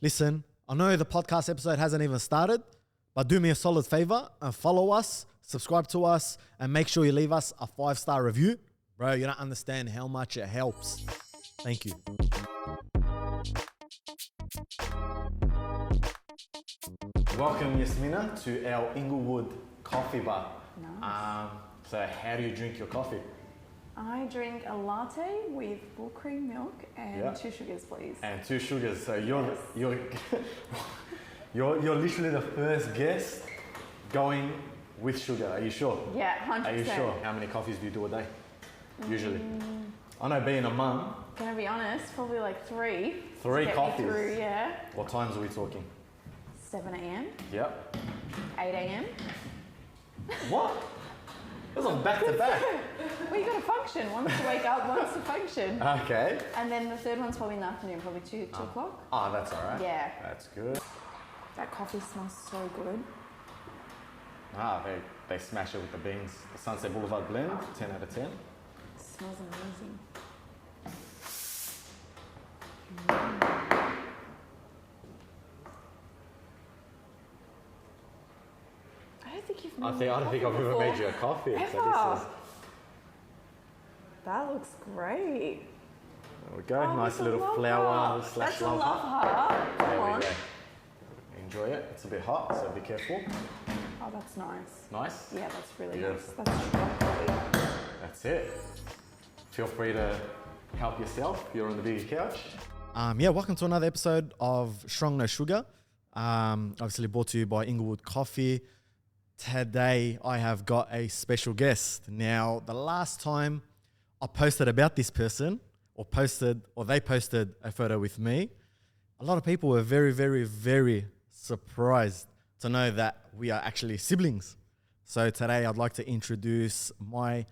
Listen, I know the podcast episode hasn't even started, but do me a solid favor and follow us, subscribe to us, and make sure you leave us a 5-star review. Bro, you don't understand how much it helps. Thank you. Welcome, Yasmina, to our Inglewood coffee bar. Nice. So how do you drink your coffee? I drink a latte with full cream milk and 2 sugars, please. And 2 sugars. So Yes. you're literally the first guest going with sugar. Are you sure? Yeah, 100%. Are you sure? How many coffees do you do a day? Usually. I know being a mum. Can I be honest? Probably like 3. 3 to get me coffees. through, yeah. What times are we talking? 7 a.m. Yep. 8 a.m. What? That's on back to back. Well, you got to function. One's to wake up, one's to function. Okay. And then the third one's probably in the afternoon, probably 2 o'clock. Oh, that's all right. Yeah. That's good. That coffee smells so good. They smash it with the beans. The Sunset Boulevard blend, 10 out of 10. It smells amazing. I don't think I've ever made you a coffee. Ever. So this is... That looks great. There we go. Oh, nice that's a little love flower heart. slash That's a love love heart. heart. Come There on. we go. Enjoy it. It's a bit hot, so be careful. Oh, that's nice. Nice? Yeah, that's really Beautiful. nice. That's strong coffee. That's it. Feel free to help yourself. You're on the bigger couch. Welcome to another episode of Strong No Sugar. Obviously brought to you by Inglewood Coffee. Today I have got a special guest. Now, the last time I posted about this person, or they posted a photo with me, a lot of people were very, very, very surprised to know that we are actually siblings. So today I'd like to introduce my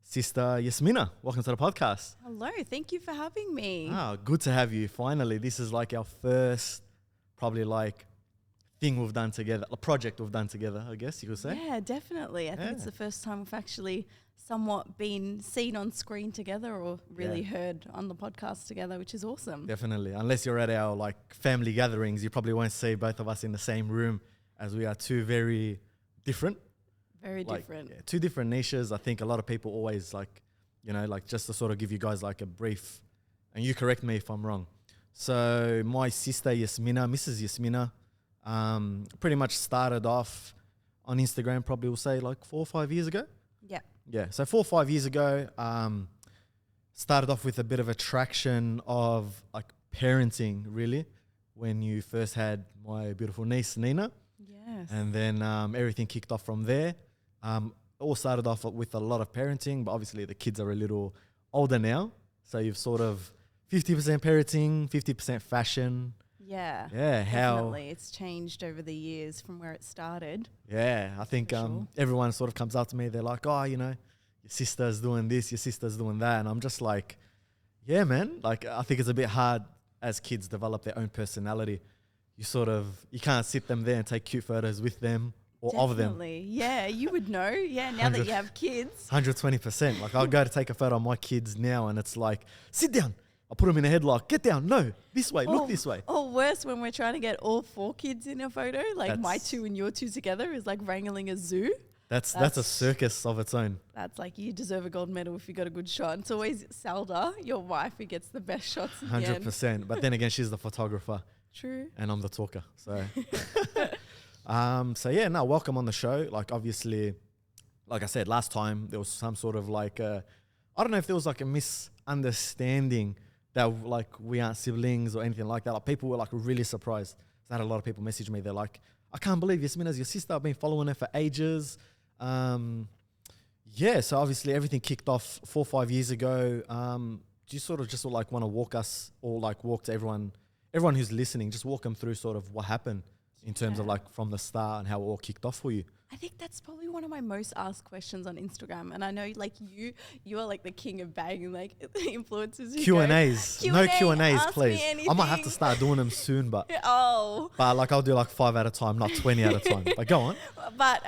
sister Yasmina. Welcome to the podcast. Hello, thank you for having me. Good to have you. Finally, this is like our first, probably like thing we've done together, a project we've done together, I guess you could say. Yeah, definitely. I think it's the first time we've actually somewhat been seen on screen together or really heard on the podcast together, which is awesome. Definitely. Unless you're at our like family gatherings, you probably won't see both of us in the same room, as we are two very different. Very different. Yeah, 2 different niches. I think a lot of people always just to sort of give you guys like a brief, and you correct me if I'm wrong. So my sister Yasmina, Mrs Yasmina, pretty much started off on Instagram, probably we'll say like 4 or 5 years ago. Yeah. Yeah, so 4 or 5 years ago, started off with a bit of attraction of like parenting, really, when you first had my beautiful niece, Nina. Yes. And then everything kicked off from there. All started off with a lot of parenting, but obviously the kids are a little older now. So you've sort of 50% parenting, 50% fashion. Yeah. Yeah, definitely. It's changed over the years from where it started. Yeah, I think Sure. everyone sort of comes up to me. They're like, oh, your sister's doing this, your sister's doing that. And I'm just like, yeah, man. Like, I think it's a bit hard as kids develop their own personality. You can't sit them there and take cute photos with them or of them. Definitely. Yeah, you would know. Yeah, now that you have kids. 120%. Like, I'll go to take a photo of my kids now and it's like, sit down. I'll put them in a headlock. Get down. No, this way. Look this way. Or worse, when we're trying to get all 4 kids in a photo, like my 2 and your 2 together is like wrangling a zoo. That's a circus of its own. That's like, you deserve a gold medal if you got a good shot. It's always Salda, your wife, who gets the best shots at the end. 100%. But then again, she's the photographer. True. And I'm the talker. So, welcome on the show. Like, obviously, like I said, last time there was some sort of like, I don't know if there was like a misunderstanding that like we aren't siblings or anything like that. Like, people were like really surprised. So I had a lot of people message me. They're like, I can't believe Yasmina's your sister. I've been following her for ages. So obviously everything kicked off 4 or 5 years ago. Do you sort of just like want to walk us, or like walk to everyone who's listening, just walk them through sort of what happened in terms of like from the start and how it all kicked off for you? I think that's probably one of my most asked questions on Instagram. And I know like you are like the king of bagging like influencers. Q&As. No Q&As, please. I might have to anything. start doing them soon, but Oh. but like I'll do like 5 at a time, not 20 at a time. But go on. But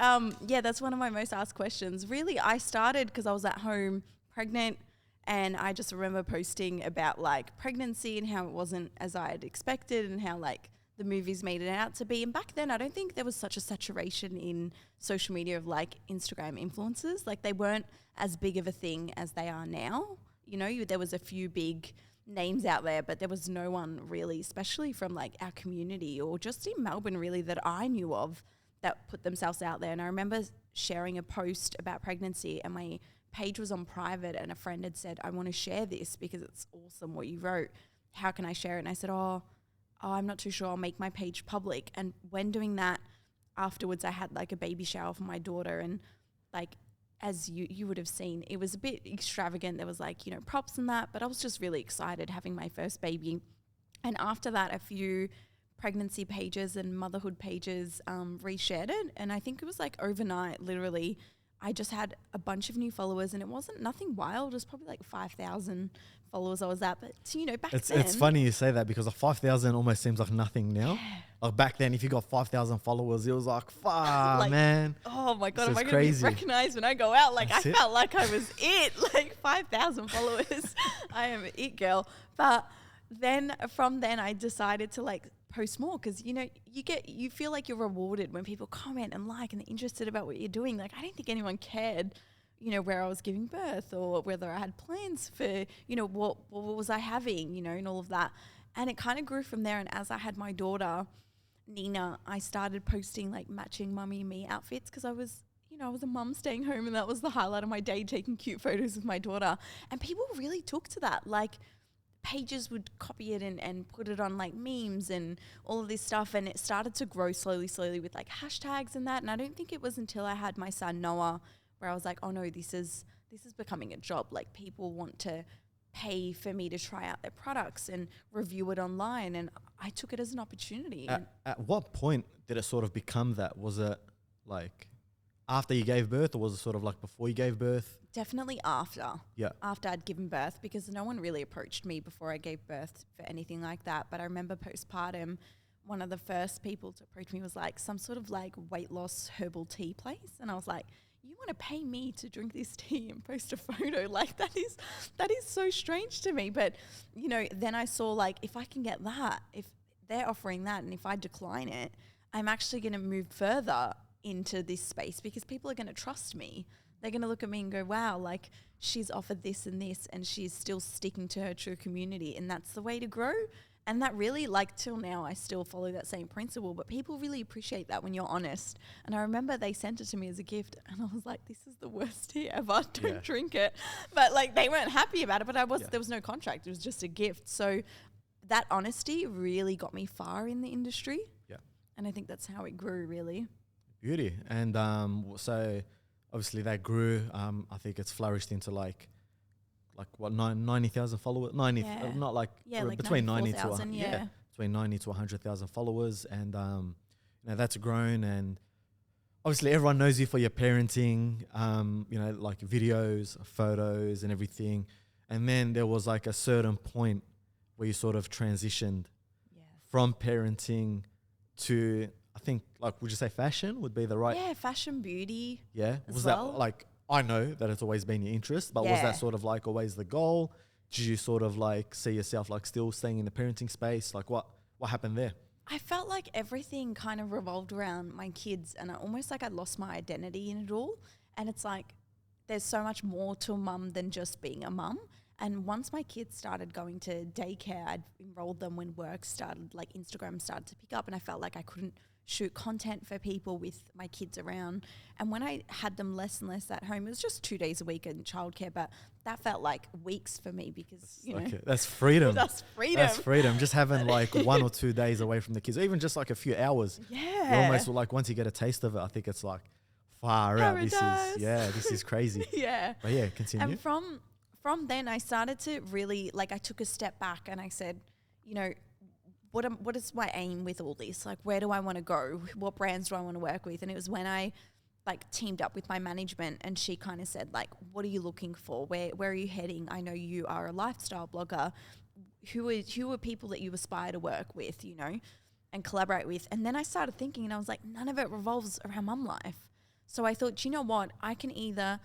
yeah, that's one of my most asked questions. Really, I started because I was at home pregnant, and I just remember posting about like pregnancy and how it wasn't as I had expected, and how like the movies made it out to be. And back then, I don't think there was such a saturation in social media of like Instagram influencers. Like they weren't as big of a thing as they are now. You know, there was a few big names out there, but there was no one really, especially from like our community or just in Melbourne really, that I knew of that put themselves out there. And I remember sharing a post about pregnancy and my page was on private and a friend had said, I want to share this because it's awesome what you wrote. How can I share it? And I said, oh, I'm not too sure. I'll make my page public. And when doing that, afterwards I had like a baby shower for my daughter, and like as you would have seen, it was a bit extravagant. There was like, you know, props and that, but I was just really excited having my first baby. And after that, a few pregnancy pages and motherhood pages reshared it. And I think it was like overnight, literally, I just had a bunch of new followers, and it wasn't nothing wild. It was probably like 5,000 followers I was at. But, you know, back then. It's funny you say that because 5,000 almost seems like nothing now. Yeah. Like back then, if you got 5,000 followers, it was like, fuck, like, man. Oh my God, am I going to be recognized when I go out? Like, I felt like I was it. Like 5,000 followers. I am an it girl. But then from then I decided to like post more because, you know, you feel like you're rewarded when people comment and like and they're interested about what you're doing. Like, I don't think anyone cared, you know, where I was giving birth or whether I had plans for, you know, what was I having, you know, and all of that. And it kind of grew from there. And as I had my daughter, Nina, I started posting like matching mummy and me outfits because I was, you know, I was a mum staying home and that was the highlight of my day, taking cute photos of my daughter. And people really took to that. Like, pages would copy it and put it on like memes and all of this stuff, and it started to grow slowly with like hashtags and that. And I don't think it was until I had my son Noah where I was like, oh no, this is becoming a job. Like, people want to pay for me to try out their products and review it online, and I took it as an opportunity. At what point did it sort of become that? Was it like after you gave birth, or was it sort of like before you gave birth? Definitely after. Yeah. After I'd given birth, because no one really approached me before I gave birth for anything like that. But I remember postpartum, one of the first people to approach me was like some sort of like weight loss herbal tea place. And I was like, you want to pay me to drink this tea and post a photo? Like, that is so strange to me. But, you know, then I saw like, if I can get that, if they're offering that, and if I decline it, I'm actually going to move further into this space because people are going to trust me. They're going to look at me and go, wow, like, she's offered this and this and she's still sticking to her true community, and that's the way to grow. And that really, like, till now, I still follow that same principle, but people really appreciate that when you're honest. And I remember they sent it to me as a gift, and I was like, this is the worst tea ever. Don't drink it. But like, they weren't happy about it, but there was no contract. It was just a gift. So that honesty really got me far in the industry. Yeah. And I think that's how it grew, really. Beauty. And so obviously that grew. I think it's flourished into like what, 90,000 followers? 90, not like, like between 90 to between 90 to 100,000 followers, and you know, that's grown. And obviously everyone knows you for your parenting, you know, like videos, photos, and everything. And then there was like a certain point where you sort of transitioned from parenting to, I think, like, would you say fashion would be the right? Yeah, fashion, beauty. Yeah. Was that like, I know that it's always been your interest, but was that sort of like always the goal? Did you sort of like see yourself like still staying in the parenting space? Like, what happened there? I felt like everything kind of revolved around my kids, and I almost like I lost my identity in it all. And it's like, there's so much more to a mum than just being a mum. And once my kids started going to daycare, I'd enrolled them when work started, like Instagram started to pick up, and I felt like I couldn't shoot content for people with my kids around. And when I had them less and less at home, it was just 2 days a week in childcare, but that felt like weeks for me because, you know. That's freedom. That's freedom. That's freedom. Just having like 1 or 2 days away from the kids, or even just like a few hours. Yeah. You're almost like, once you get a taste of it, I think it's like far out. This is crazy. Yeah. But yeah, continue. And from then I started to really, like, I took a step back and I said, you know, what is my aim with all this? Like, where do I want to go? What brands do I want to work with? And it was when I like teamed up with my management, and she kind of said, like, what are you looking for? Where are you heading? I know you are a lifestyle blogger. Who are people that you aspire to work with, you know, and collaborate with? And then I started thinking, and I was like, none of it revolves around mum life. So I thought, you know what? I can either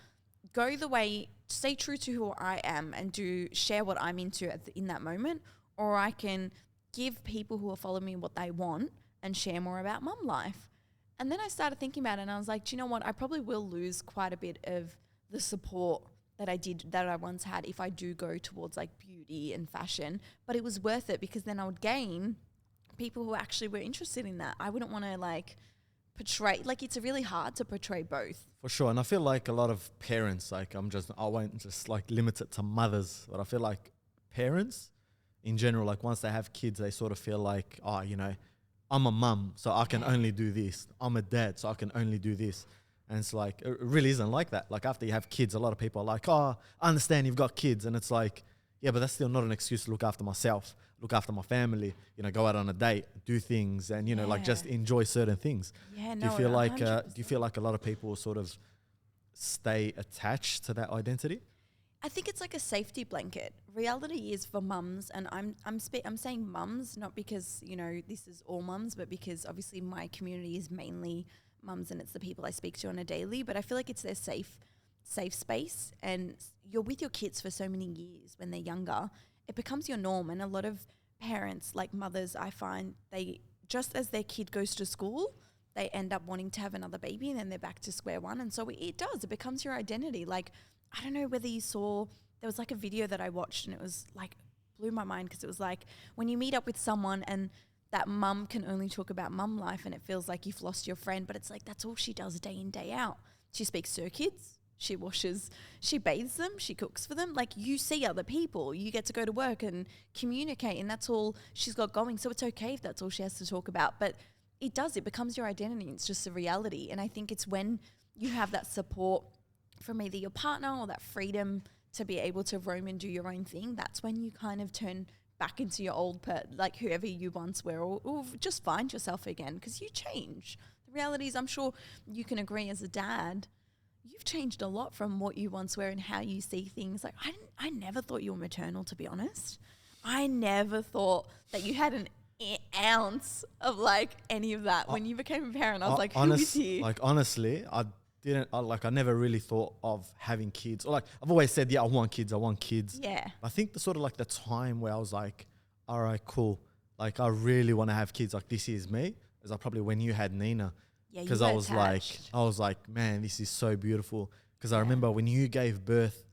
go the way, stay true to who I am and share what I'm into in that moment, or I can give people who are following me what they want and share more about mum life. And then I started thinking about it and I was like, do you know what? I probably will lose quite a bit of the support that I once had if I do go towards like beauty and fashion. But it was worth it because then I would gain people who actually were interested in that. I wouldn't want to like portray, like it's really hard to portray both. For sure. And I feel like a lot of parents, like I won't just like limit it to mothers, but I feel like parents in general, like once they have kids, they sort of feel like, oh, you know, I'm a mum, so I can only do this. I'm a dad, so I can only do this. And it's like, it really isn't like that. Like after you have kids, a lot of people are like, oh, I understand you've got kids. And it's like, yeah, but that's still not an excuse to look after myself, look after my family, you know, go out on a date, do things and, you know, like just enjoy certain things. Yeah, do you feel like a lot of people sort of stay attached to that identity? I think it's like a safety blanket. Reality is for mums, and I'm saying mums, not because, you know, this is all mums, but because obviously my community is mainly mums and it's the people I speak to on a daily, but I feel like it's their safe space, and you're with your kids for so many years when they're younger. It becomes your norm, and a lot of parents, like mothers, I find they, just as their kid goes to school, they end up wanting to have another baby and then they're back to square one. And so it becomes your identity. Like, I don't know whether you saw, there was like a video that I watched and it was like, blew my mind because it was like when you meet up with someone and that mum can only talk about mum life and it feels like you've lost your friend, but it's like that's all she does day in, day out. She speaks to her kids, she washes, she bathes them, she cooks for them. Like you see other people, you get to go to work and communicate and that's all she's got going. So it's okay if that's all she has to talk about, but it becomes your identity. It's just a reality. And I think it's when you have that support from either your partner or that freedom to be able to roam and do your own thing, that's when you kind of turn back into your old like whoever you once were, or just find yourself again because you change. The reality is, I'm sure you can agree as a dad, you've changed a lot from what you once were and how you see things. Like I never thought you were maternal, to be honest. I never thought that you had an ounce of like any of that. When you became a parent, I was like, who is he? Like honestly, I never really thought of having kids. Or like I've always said, yeah, I want kids. Yeah. I think the sort of like the time where I was like, all right, cool. Like I really want to have kids. Like this is me. Is like probably when you had Nina. Yeah, because I was like, man, this is so beautiful. Because I remember when you gave birth,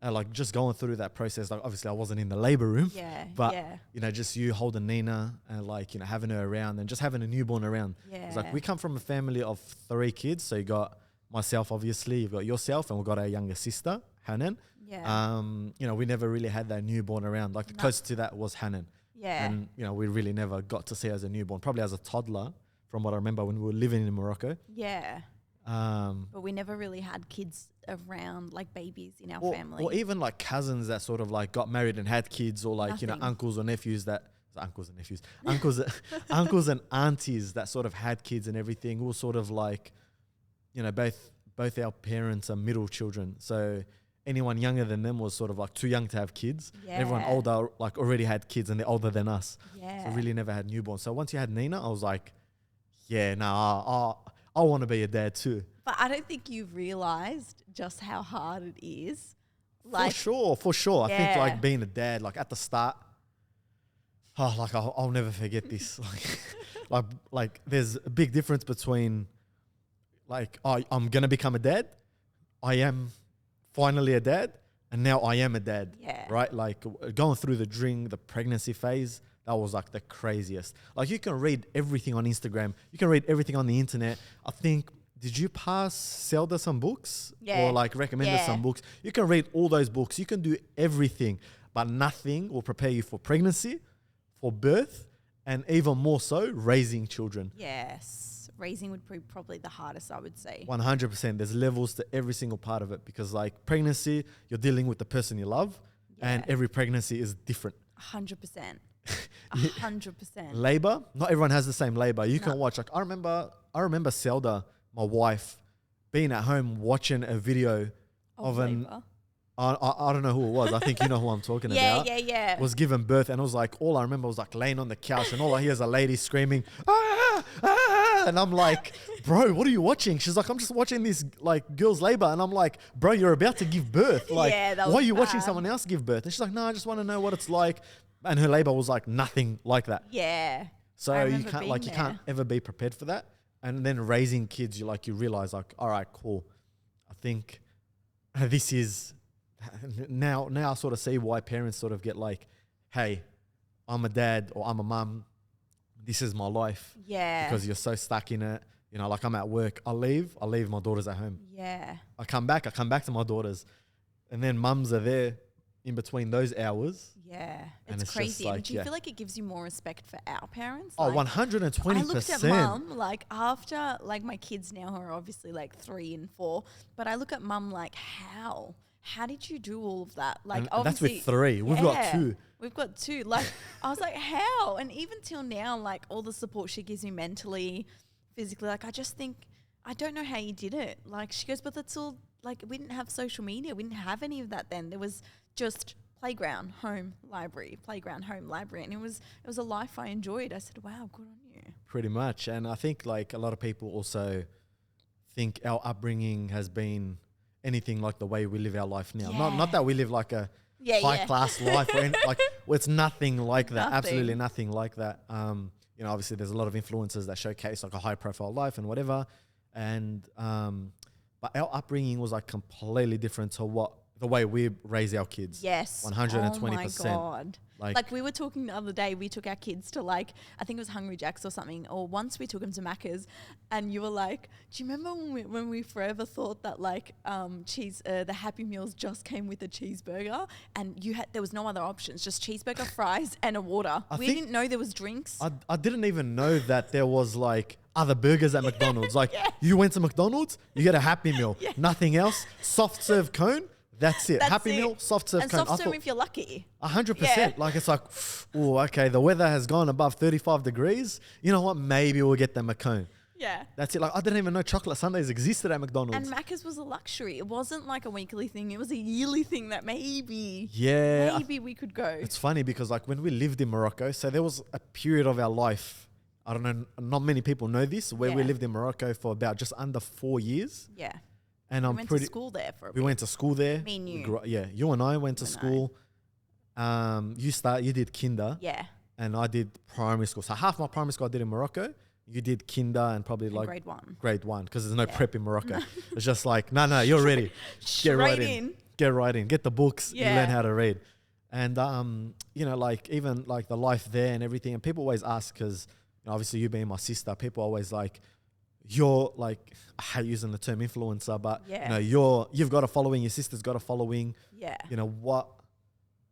like just going through that process, like obviously I wasn't in the labor room, but you know, just you holding Nina and like, you know, having her around and just having a newborn around. It's like we come from a family of 3 kids. So you got myself, obviously, you've got yourself, and we've got our younger sister, Hanan. You know, we never really had that newborn around. Like the closest to that was Hanan. And, you know, we really never got to see her as a newborn, probably as a toddler from what I remember when we were living in Morocco. But we never really had kids around, like babies in our family. Or even like cousins that sort of like got married and had kids, or like, you know, uncles or nephews that, uncles and aunties that sort of had kids and everything. We were sort of like, you know, both our parents are middle children. So anyone younger than them was sort of like too young to have kids. Everyone older like already had kids and they're older than us. So really never had newborns. So once you had Nina, I was like, yeah, I want to be a dad too. But I don't think you realised just how hard it is. Like, for sure. I think like being a dad, like at the start, like I'll never forget this. like there's a big difference between like, I'm going to become a dad. I am finally a dad. And now I am a dad. Right? Like going through the pregnancy phase, that was like the craziest. Like you can read everything on Instagram. You can read everything on the internet. I think, did you pass Zelda some books? Or like recommend her some books? You can read all those books. You can do everything, but nothing will prepare you for pregnancy, for birth, and even more so, raising children. Raising would be probably the hardest, I would say. 100%. There's levels to every single part of it because like pregnancy, you're dealing with the person you love and every pregnancy is different. 100%. 100%. Labor, not everyone has the same labor. You can watch, like I remember Zelda, my wife, being at home watching a video of labor. I don't know who it was. I think you know who I'm talking about. Was given birth, and it was like, all I remember was like laying on the couch, and all I hear is a lady screaming, ah, ah, and I'm like, bro, what are you watching? She's like, I'm just watching this like girl's labor, and I'm like, bro, you're about to give birth. Like, why are you watching someone else give birth? And she's like, no, I just want to know what it's like. And her labor was like nothing like that. Yeah. So I you remember can't being like you can't ever be prepared for that. And then raising kids, you realize like, all right, cool. I think this is now I sort of see why parents sort of get like, hey, I'm a dad or I'm a mum. This is my life. Yeah. Because you're so stuck in it. You know, like I'm at work. I leave my daughters at home. Yeah. I come back to my daughters. And then mums are there in between those hours. Yeah. And It's it's crazy. just like, and do you yeah. feel like it gives you more respect for our parents? Oh, Like, 120%. I looked at mum, like after, like my kids now who are obviously like 3 and 4, but I look at mum like, how? How did you do all of that? Like, And that's obviously. with 3. We've got 2. We've got 2. Like, I was like, how? And even till now, like all the support she gives me mentally, physically, like I just think, I don't know how you did it. Like she goes, but that's all, like we didn't have social media. We didn't have any of that then. There was just playground, home, library, playground, home, library. And it was a life I enjoyed. I said, wow, good on you. Pretty much. And I think like a lot of people also think our upbringing has been anything like the way we live our life now. Yeah. Not that we live like a high class life or like it's nothing like that. Nothing. Absolutely nothing like that. You know, obviously there's a lot of influencers that showcase like a high profile life and whatever. And but our upbringing was like completely different to the way we raise our kids. Yes. 120%. Oh my God. Like Like we were talking the other day, we took our kids to like, I think it was Hungry Jack's or something, or once we took them to Maccas, and you were like, do you remember when we forever thought that like the Happy Meals just came with a cheeseburger, and there was no other options, just cheeseburger, fries, and a water. We didn't know there was drinks. I didn't even know that there was like other burgers at McDonald's. Like you went to McDonald's, you get a Happy Meal, nothing else, soft serve cone. That's it. That's Happy it. Meal, soft serve And cone. soft serve if you're lucky. 100%. Yeah. Like it's like, oh, okay, the weather has gone above 35 degrees. You know what? Maybe we'll get them a cone. Yeah. That's it. Like I didn't even know chocolate sundaes existed at McDonald's. And Macca's was a luxury. It wasn't like a weekly thing. It was a yearly thing that maybe we could go. It's funny because like when we lived in Morocco, so there was a period of our life, I don't know, not many people know this, where we lived in Morocco for about just under 4 years. Yeah. And We went to school there for a bit. We went to school there. Me and you. You and I went to school. You did kinder. Yeah. And I did primary school. So half my primary school I did in Morocco. You did kinder and probably like grade 1. Grade 1 because there's no prep in Morocco. It's just like, no, you're ready. Get right in. Get right in. Get the books. You learn how to read. And, you know, like even like the life there and everything. And people always ask because obviously you being my sister, people always like, you're like, I hate using the term influencer, but you know, you've got a following, your sister's got a following. Yeah. You know, what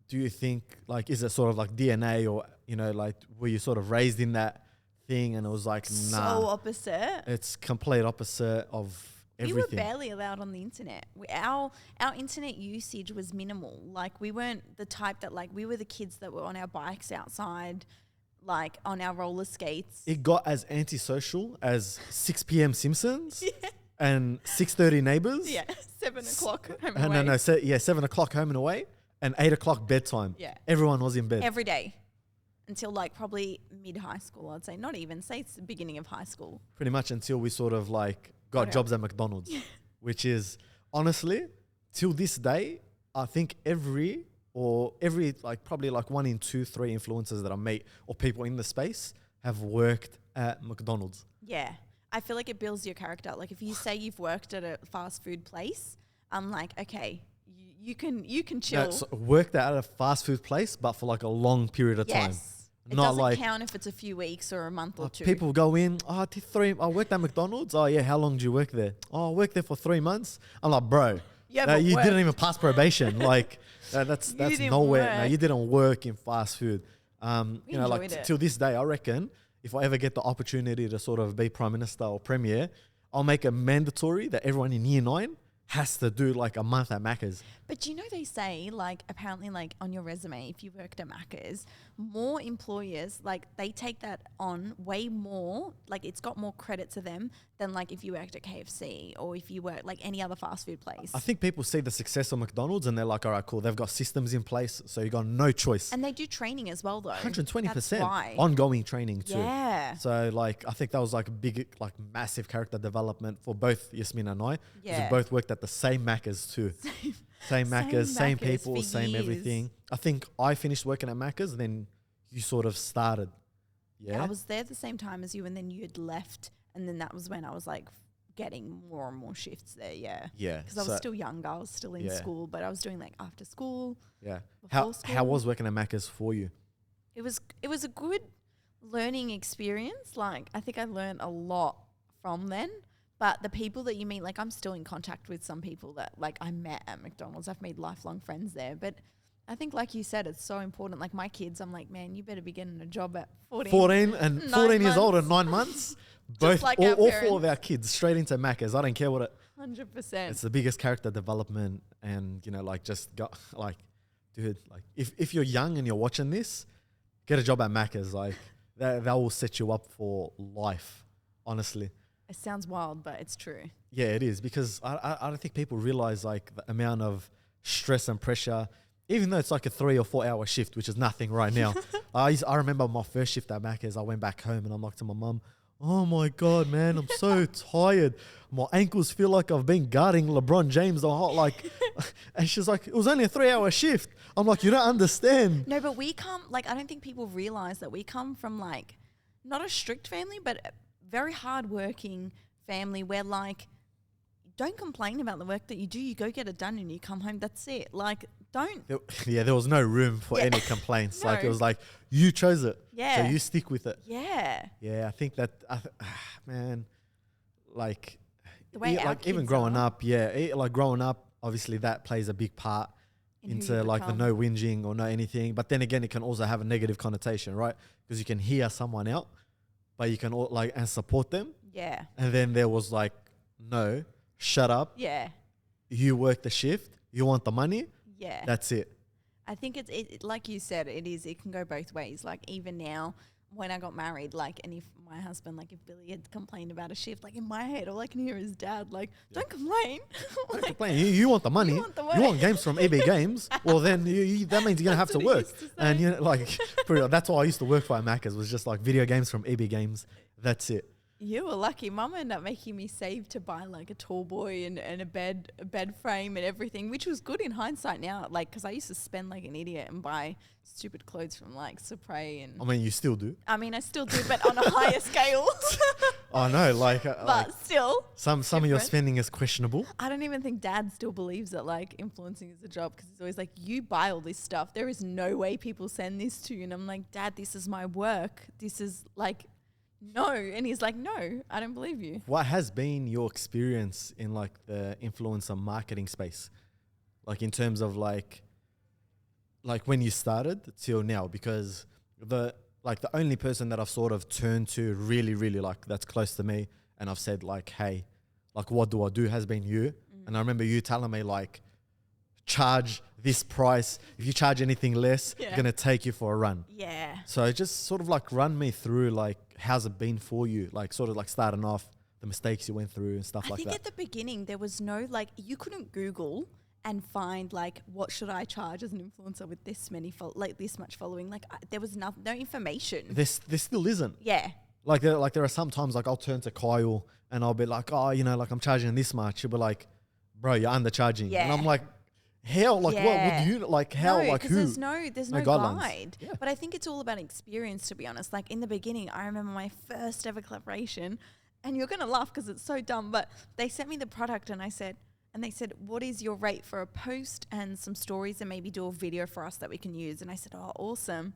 do you think, like, is it sort of like DNA or, you know, like, were you sort of raised in that thing? And it was like, nah. So opposite. It's complete opposite of everything. We were barely allowed on the internet. Our internet usage was minimal. Like we weren't the type that like, we were the kids that were on our bikes outside, like on our roller skates. It got as antisocial as 6 p.m. Simpsons and 6:30 Neighbours. Yeah, 7 o'clock home and away. No, 7 o'clock home and away and 8 o'clock bedtime. Yeah. Everyone was in bed. Every day until like probably mid-high school, I'd say. Not even, say it's the beginning of high school. Pretty much until we sort of like got jobs at McDonald's, which is honestly, till this day, I think every like probably like 1 in 2, 3 influencers that I meet or people in the space have worked at McDonald's. Yeah. I feel like it builds your character. Like if you say you've worked at a fast food place, I'm like, okay, you can chill. No, so worked at a fast food place, but for like a long period of time. It doesn't count if it's a few weeks or a month or 2. People go in, I worked at McDonald's. Oh yeah, how long did you work there? Oh, I worked there for 3 months. I'm like, bro, you didn't even pass probation. Like that's nowhere. No, you didn't work in fast food. You know, like till this day, I reckon if I ever get the opportunity to sort of be Prime Minister or Premier, I'll make it mandatory that everyone in year 9 has to do like a month at Maccas. But you know, they say like apparently like on your resume, if you worked at Maccas, more employers, like they take that on way more, like it's got more credit to them than like if you worked at KFC or if you worked like any other fast food place. I think people see the success of McDonald's and they're like, all right, cool. They've got systems in place. So you got no choice. And they do training as well though. 120%. Ongoing training too. Yeah. So like, I think that was like a big, like massive character development for both Yasmina and I. Yeah. We both worked at at the same Maccas too. Same Maccas, same people, same years. everything. I think I finished working at Maccas, and then you sort of started. Yeah, I was there at the same time as you, and then you had left, and then that was when I was like getting more and more shifts there. Yeah, Yeah, because I was still younger, I was still in school, but I was doing like after school. Yeah, how was working at Maccas for you? It was a good learning experience. Like I think I learned a lot from then. But the people that you meet, like I'm still in contact with some people that like I met at McDonald's. I've made lifelong friends there. But I think like you said, it's so important. Like my kids, I'm like, man, you better be getting a job at 14. 14 years old and 9 months. Both, like all 4 of our kids straight into Maccas. I don't care what it. 100%. It's the biggest character development, and you know, like just got like, dude, like if you're young and you're watching this, get a job at Maccas. Like that will set you up for life. Honestly. It sounds wild, but it's true. Yeah, it is, because I don't think people realize like the amount of stress and pressure, even though it's like a 3 or 4 hour shift, which is nothing right now. I remember my first shift at Maccas, I went back home and I'm like to my mum, oh my God, man, I'm so tired. My ankles feel like I've been guarding LeBron James the whole, like, and she's like, it was only a 3 hour shift. I'm like, you don't understand. No, but we come, like, I don't think people realize that we come from like, not a strict family, but very hardworking family where like, don't complain about the work that you do. You go get it done and you come home. That's it. Like, don't. There was no room for any complaints. No. Like it was like, you chose it. Yeah. So you stick with it. Yeah. Yeah. I think that, man, like, the way our like kids even growing are. up, like growing up, obviously that plays a big part into like the no whinging or no anything. But then again, it can also have a negative connotation, right? Because you can hear someone out, but you can like and support them. Yeah. And then there was like, no, shut up. Yeah. You work the shift. You want the money. Yeah. That's it. I think it like you said, it can go both ways. Like even now when I got married, like, and if my husband, like if Billy had complained about a shift, like in my head, all I can hear is dad, like, don't complain. Don't complain. You want the money. You want games from EB Games. Well, then that means you're going to have to work. And you know, like, that's why I used to work for Maccas, was just like video games from EB Games. That's it. You were lucky. Mum ended up making me save to buy like a tall boy and a bed frame and everything, which was good in hindsight now. Like, because I used to spend like an idiot and buy stupid clothes from like Supre and. I mean, you still do. I mean, I still do, but on a higher scale. I know, like. But like still. Some of your spending is questionable. I don't even think Dad still believes that like influencing is a job, because he's always like, you buy all this stuff. There is no way people send this to you. And I'm like, Dad, this is my work. This is like. No. And he's like, no, I don't believe you. What has been your experience in like the influencer marketing space? Like in terms of like when you started till now, because the only person that I've sort of turned to really, really like that's close to me and I've said like, hey, like what do I do, has been you. And I remember you telling me like, charge this price. If you charge anything less, I'm going to take you for a run. Yeah. So just sort of like run me through like, how's it been for you? Like sort of like starting off, the mistakes you went through and stuff like that. I think at the beginning there was no, like, you couldn't Google and find like, what should I charge as an influencer with this many, this much following? Like there was no information. There still isn't. Yeah. Like there are some times like I'll turn to Kyle and I'll be like, oh, you know, like I'm charging this much. She'll be like, bro, you're undercharging. Yeah. And I'm like, how? Like, what would you, like, how, no, like, who? There's no guidelines. guide. Yeah. But I think it's all about experience, to be honest. Like, in the beginning, I remember my first ever collaboration, and you're going to laugh because it's so dumb, but they sent me the product and they said, what is your rate for a post and some stories and maybe do a video for us that we can use? And I said, oh, awesome.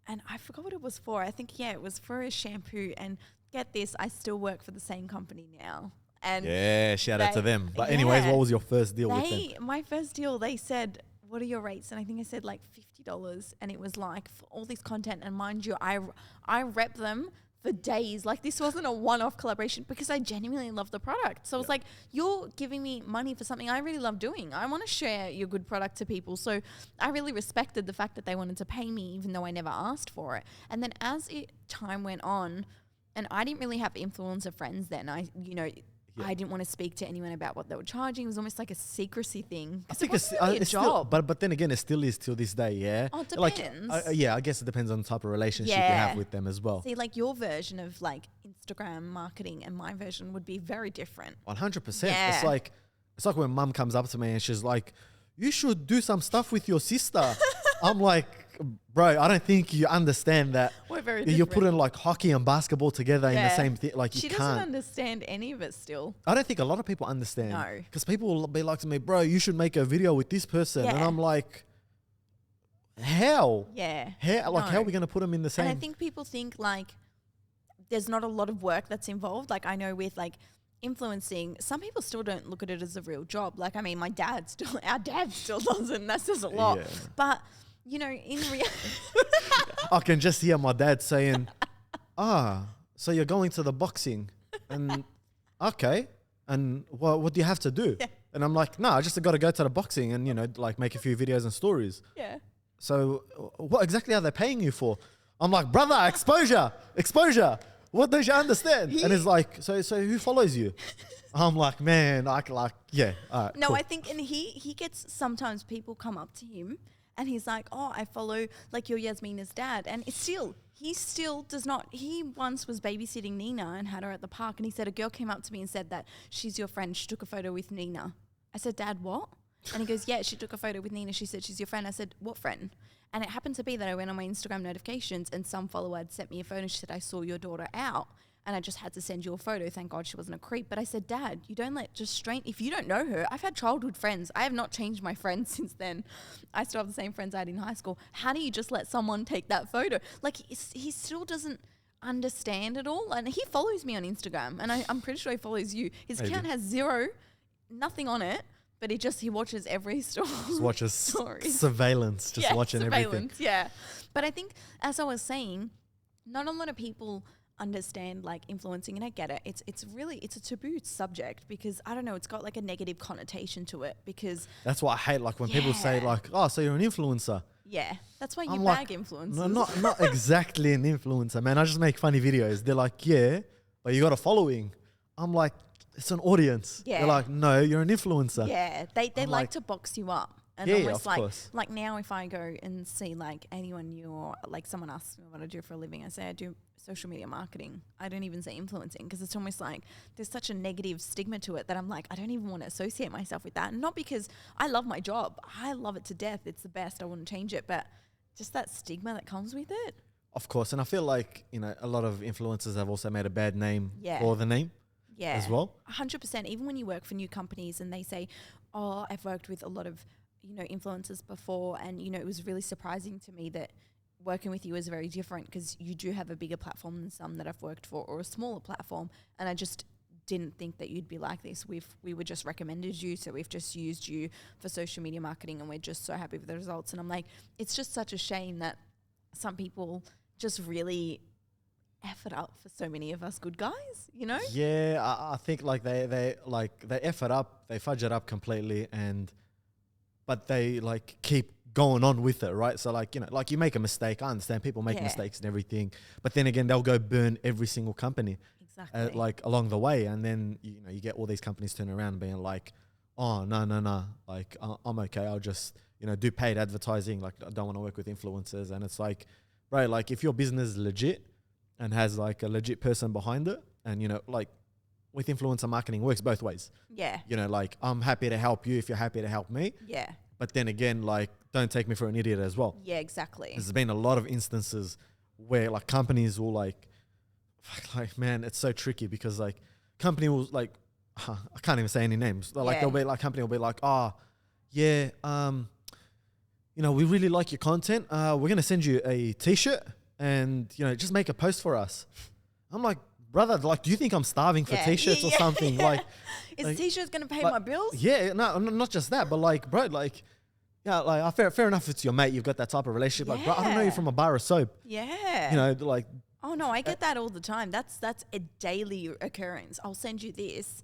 And I forgot what it was for. I think, it was for a shampoo. And get this, I still work for the same company now. And yeah, shout out to them. But anyways, what was your first deal with them? My first deal, they said, what are your rates? And I think I said like $50. And it was like for all this content. And mind you, I rep them for days. Like this wasn't a one-off collaboration because I genuinely love the product. So I was like, you're giving me money for something I really love doing. I want to share your good product to people. So I really respected the fact that they wanted to pay me even though I never asked for it. And then as time went on, and I didn't really have influencer friends then, I didn't want to speak to anyone about what they were charging. It was almost like a secrecy thing. I think it's really a job. Still, but then again, it still is till this day, yeah? Oh, it depends. Like, I guess it depends on the type of relationship you have with them as well. See, like your version of like Instagram marketing and my version would be very different. 100%. It's like, It's like when mum comes up to me and she's like, you should do some stuff with your sister. I'm like, bro, I don't think you understand that. We're very You're different. putting like hockey and basketball together in the same thing. Like She you doesn't can't. understand any of it still. I don't think a lot of people understand. No. Because people will be like to me, bro, you should make a video with this person. And Yeah. I'm like, how? Yeah. How? Like, No. how are we going to put them in the same? And I think people think like there's not a lot of work that's involved. Like I know with like influencing, some people still don't look at it as a real job. Like I mean, our dad still does it, and that says a lot. Yeah. But you know, in reality, I can just hear my dad saying, so you're going to the boxing. And okay. And what do you have to do? Yeah. And I'm like, no, I just got to go to the boxing and, you know, like make a few videos and stories. Yeah. So what exactly are they paying you for? I'm like, brother, exposure. What don't you understand? And it's like, so who follows you? I'm like, man, yeah. All right, no, cool. I think, and he gets, sometimes people come up to him and he's like, oh, I follow like your Yasmina's dad. And he still does not, he once was babysitting Nina and had her at the park. And he said, a girl came up to me and said that she's your friend. She took a photo with Nina. I said, Dad, what? And he goes, yeah, she took a photo with Nina. She said, she's your friend. I said, what friend? And it happened to be that I went on my Instagram notifications and some follower had sent me a photo. She said, I saw your daughter out and I just had to send you a photo. Thank God she wasn't a creep. But I said, Dad, you don't let just if you don't know her, I've had childhood friends. I have not changed my friends since then. I still have the same friends I had in high school. How do you just let someone take that photo? Like he still doesn't understand it all. And he follows me on Instagram and I'm pretty sure he follows you. His account has nothing on it. But he watches every story. Just watches surveillance, watching everything. Yeah. But I think, as I was saying, not a lot of people understand like influencing, and I get it. It's a taboo subject because I don't know, it's got like a negative connotation to it because That's why I hate like when people say like, oh, so you're an influencer. yeah, that's why you I'm bag like, influencers. No, not exactly an influencer, man. I just make funny videos. They're like, yeah, but you got a following. I'm like, it's an audience. Yeah. They're like, no, you're an influencer. Yeah, they I'm like like, to box you up. And Yeah, almost of like course. like now if I go and see like anyone new or like someone asks me what I do for a living, I say I do social media marketing. I don't even say influencing because it's almost like there's such a negative stigma to it that I'm like, I don't even want to associate myself with that. Not because I love my job. I love it to death. It's the best. I wouldn't change it. But just that stigma that comes with it. Of course. And I feel like, you know, a lot of influencers have also made a bad name for the name. Yeah. As well. 100%. Even when you work for new companies and they say, oh, I've worked with a lot of, you know, influencers before. And, you know, it was really surprising to me that working with you is very different because you do have a bigger platform than some that I've worked for or a smaller platform. And I just didn't think that you'd be like this. We were just recommended you. So we've just used you for social media marketing and we're just so happy with the results. And I'm like, it's just such a shame that some people just really F it up for so many of us good guys, you know? Yeah, I think like they F it up, they fudge it up completely, but they like keep going on with it, right? So like, you know, like you make a mistake. I understand people make mistakes and everything, but then again, they'll go burn every single company, Exactly. like along the way, and then you know you get all these companies turning around and being like, oh no, like I'm okay. I'll just do paid advertising. Like I don't want to work with influencers, and it's like, bro, like if your business is legit and has like a legit person behind it, and like with influencer marketing works both ways. Yeah. Like I'm happy to help you if you're happy to help me. Yeah. But then again, like don't take me for an idiot as well. Yeah, exactly. There's been a lot of instances where like companies will like man, it's so tricky because like company will like, I can't even say any names. Like they'll be like, company will be like, oh yeah, we really like your content. We're going to send you a t-shirt and, just make a post for us. I'm like, brother, like, do you think I'm starving for t-shirts or something? Yeah. Like, is t-shirts going to pay my bills? Yeah, no, not just that, but like, bro, like, yeah, like fair enough. It's your mate. You've got that type of relationship. Like, bro, I don't know you from a bar of soap. Yeah. Like. Oh no, I get that all the time. That's a daily occurrence. I'll send you this.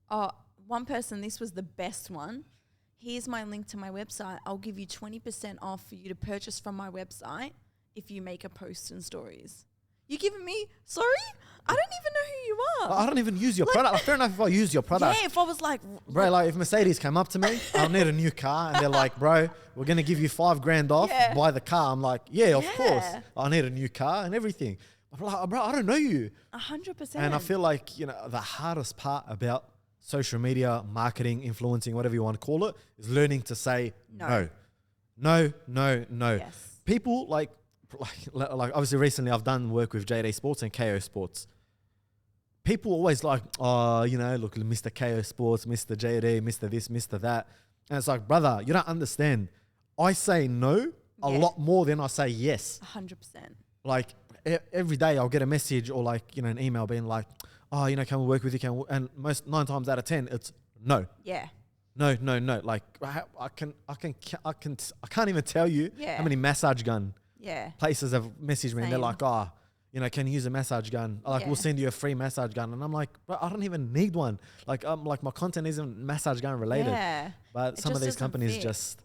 One person, this was the best one. Here's my link to my website. I'll give you 20% off for you to purchase from my website if you make a post and stories. You giving me? Sorry? I don't even know who you are. I don't even use your product. Like, fair enough if I use your product. Yeah, if I was like... Bro, like if Mercedes came up to me, I'll need a new car. And they're like, bro, we're going to give you $5,000 off. Yeah. Buy the car. I'm like, yeah, of course. I need a new car and everything. I'm like, bro, I don't know you. 100%. And I feel like, the hardest part about social media, marketing, influencing, whatever you want to call it, is learning to say no. No, no, no. Yes. People like obviously recently I've done work with JD Sports and KO Sports. People always like, oh, you know, look, Mr. KO Sports, Mr. JD, Mr. this, Mr. that. And it's like, brother, you don't understand. I say no a lot more than I say yes. 100%. Like every day I'll get a message or like, you know, an email being like, oh, you know, can we work with you? And most 9 times out of 10, it's no. Yeah. No, no, no. Like I can't even tell you how many massage gun places have messaged me. And they're like, oh, you know, can you use a massage gun? Like, we'll send you a free massage gun. And I'm like, bro, I don't even need one. Like, my content isn't massage gun related. Yeah. But some of these companies just